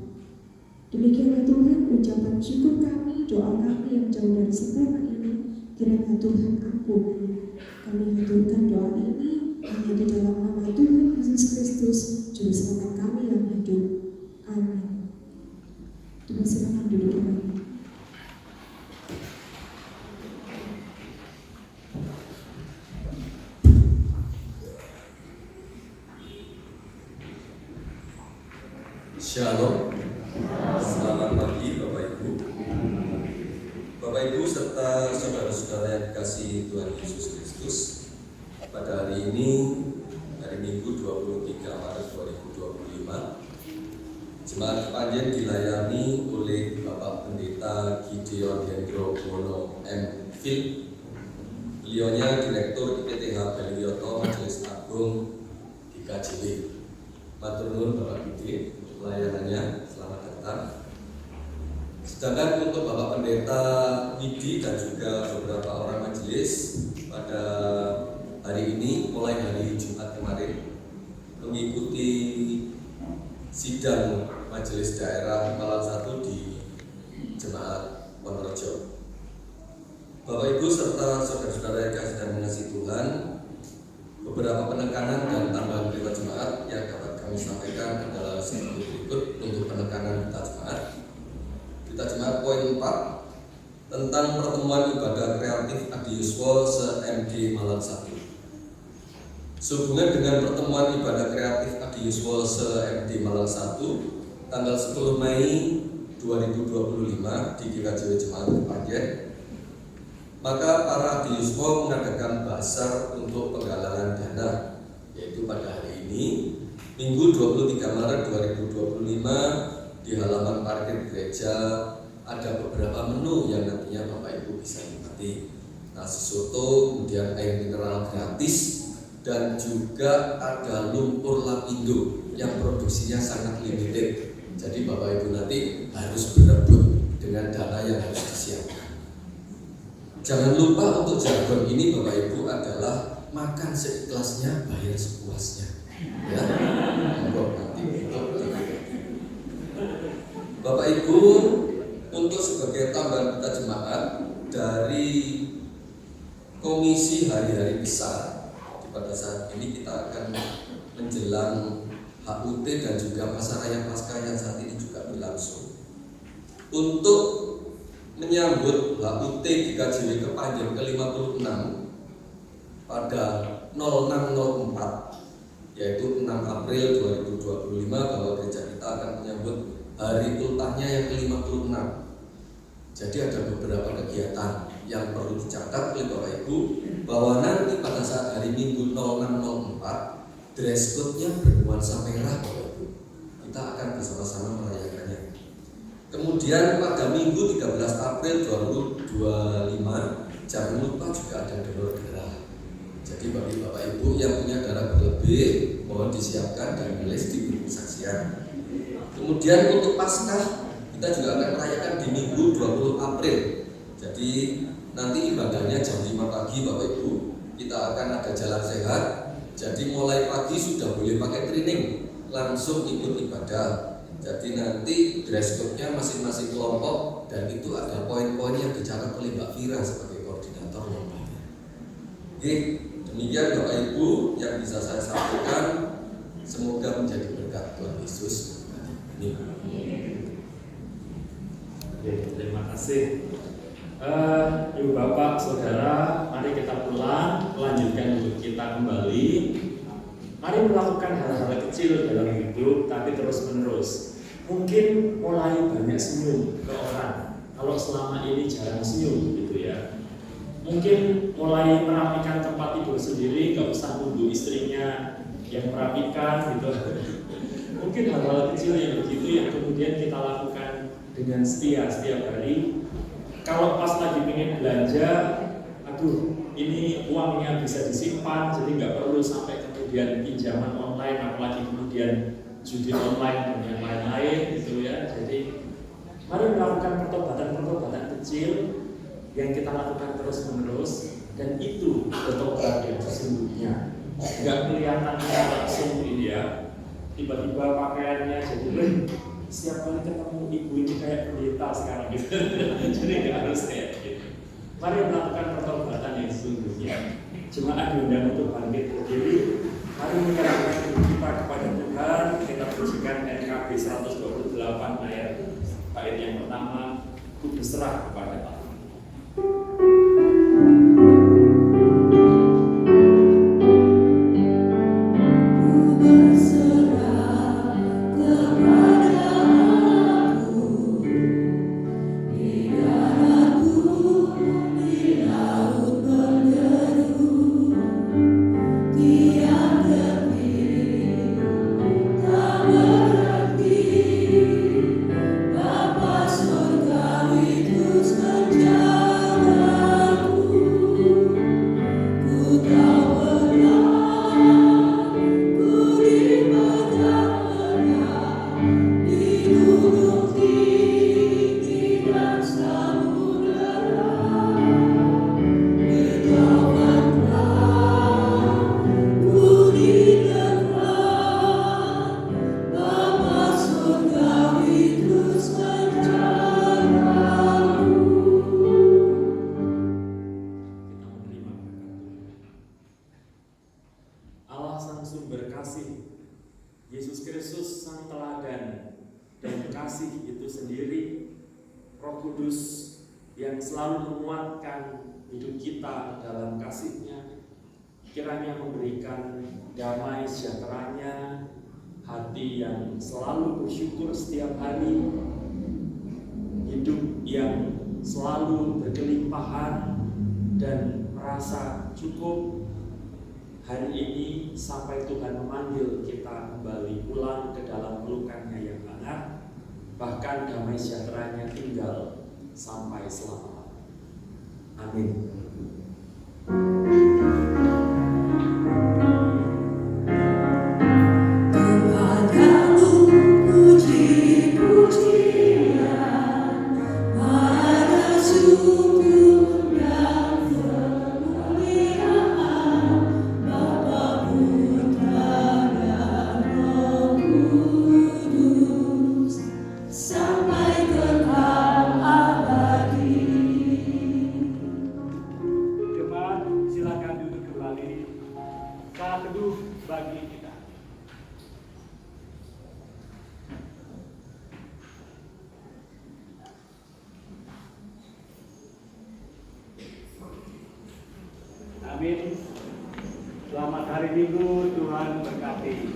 Demikianlah Tuhan, ucapan syukur kami, doa kami yang jauh dari sempurna ini, kiranya Tuhan ampuni. Kami haturkan doa ini hanya di dalam nama Tuhan Yesus Kristus, Juru Selamat kami yang hidup. Amin. Tuhan silakan duduk kembali. Shalom. Selamat pagi Bapak Ibu. Bapak Ibu serta saudara-saudara yang dikasihi Tuhan Yesus Kristus. Pada hari ini, hari Minggu 23 Maret 2025, Jemaat Kepanjen dilayani oleh Bapak Pendeta Gideon Hendro Bono M. Phil. Beliaunya Direktur IPTH Belioto Majelis Agung GKJW. Matur nuwun Bapak Gede pelayanannya, selamat datang. Sedangkan untuk Bapak Pendeta Widi dan juga beberapa orang majelis pada hari ini, mulai hari Jumat kemarin, mengikuti sidang majelis daerah Malang 1 di Jemaat Wonorejo. Bapak Ibu serta saudara-saudara yang kasih dan mengasihi Tuhan, beberapa penekanan dan tambahan berita jemaat yang dapat kami sampaikan adalah seperti berikut untuk penekanan berita jemaat. Berita jemaat poin 4 tentang pertemuan ibadah kreatif Adi Yuswo se-MD Malang 1. Sehubungan dengan pertemuan ibadah kreatif Adi Yuswo se-MD Malang 1 tanggal 10 Mei 2025 di GKJW Jemaat Kepanjen, maka para Adi Yuswo mengadakan basar untuk penggalangan dana, yaitu pada hari ini Minggu 23 Maret 2025 di halaman parkir gereja ada beberapa menu yang nantinya Bapak Ibu bisa nikmati. Nasi soto, kemudian air mineral gratis, dan juga ada lumpur lapindo yang produksinya sangat limited. Jadi Bapak Ibu nanti harus berebut dengan dana yang harus disiapkan. Jangan lupa untuk jargon ini Bapak Ibu adalah makan seikhlasnya, bayar sepuasnya. Ya, nanti Bapak Ibu, untuk sebagai tambahan kita jemaat dari komisi hari-hari besar, pada saat ini kita akan menjelang HUT dan juga masa raya Paskah yang saat ini juga berlangsung. Untuk menyambut HUT GKJW Kepanjen ke-56 pada 0604 yaitu 6 April 2025 bahwa gereja kita akan menyambut hari ultahnya yang ke-56. Jadi ada beberapa kegiatan yang perlu dicatat oleh Bapak Ibu bahwa nanti pada saat hari Minggu 0604 dress code-nya bernuansa merah Bapak Ibu. Kita akan bersama-sama merayakannya. Kemudian pada Minggu 13 April 2025 jangan lupa juga ada donor darah. Jadi bagi Bapak Ibu yang punya darah berlebih mohon disiapkan dan menulis di buku saksian. Kemudian untuk Paskah kita juga akan merayakan di Minggu 20 April. Jadi nanti ibadahnya jam 5 pagi Bapak Ibu. Kita akan ada jalan sehat. Jadi mulai pagi sudah boleh pakai training, langsung ikut ibadah. Jadi nanti dress code-nya masing-masing kelompok dan itu ada poin-poin yang dicatat oleh Mbak Fira sebagai koordinator lombanya. Oke, demikian Bapak Ibu yang bisa saya sampaikan. Semoga menjadi berkat Tuhan Yesus. Amin. Oke, terima kasih. Ibu Bapak, Saudara, mari kita pulang, lanjutkan hidup kita kembali. Mari melakukan hal-hal kecil dalam hidup, tapi terus-menerus. Mungkin mulai banyak senyum ke orang. Kalau selama ini jarang senyum, gitu ya. Mungkin mulai merapikan tempat tidur sendiri, nggak usah nunggu istrinya yang merapikan, gitu. Mungkin hal-hal kecil yang begitu yang kemudian kita lakukan dengan setia setiap hari. Kalau pas lagi pengen belanja, aduh ini uangnya bisa disimpan, jadi nggak perlu sampai kemudian pinjaman online, apalagi kemudian judi online dan yang lain-lain gitu ya. Jadi mari melakukan pertobatan-pertobatan kecil yang kita lakukan terus-menerus, dan itu bertobat yang sesungguhnya. Nggak kelihatan langsung ini ya. Tiba-tiba pakaiannya jadi setiap kali ketemu ibu ini kayak pendeta sekarang gitu. Jadi nggak harus kayak gitu. Mari melakukan pertobatan yang sesungguhnya. Jemaat diundang untuk bangkit berdiri. Mari menyerahkan hidup kita kepada Tuhan. Kita pujikan NKB 128 ayat yang pertama, ku berserah kepada Allah. Yesus Kristus sang teladan dan kasih itu sendiri, Roh Kudus yang selalu menguatkan hidup kita dalam kasih-Nya, kiranya memberikan damai sejahteranya, hati yang selalu bersyukur setiap hari, hidup yang selalu berkelimpahan dan merasa cukup hari ini sampai Tuhan memanggil kita kembali pulang ke dalam pelukannya yang hangat, bahkan damai sejahteranya tinggal sampai selama-lamanya. Amin. Amin. Selamat hari Minggu, Tuhan berkati.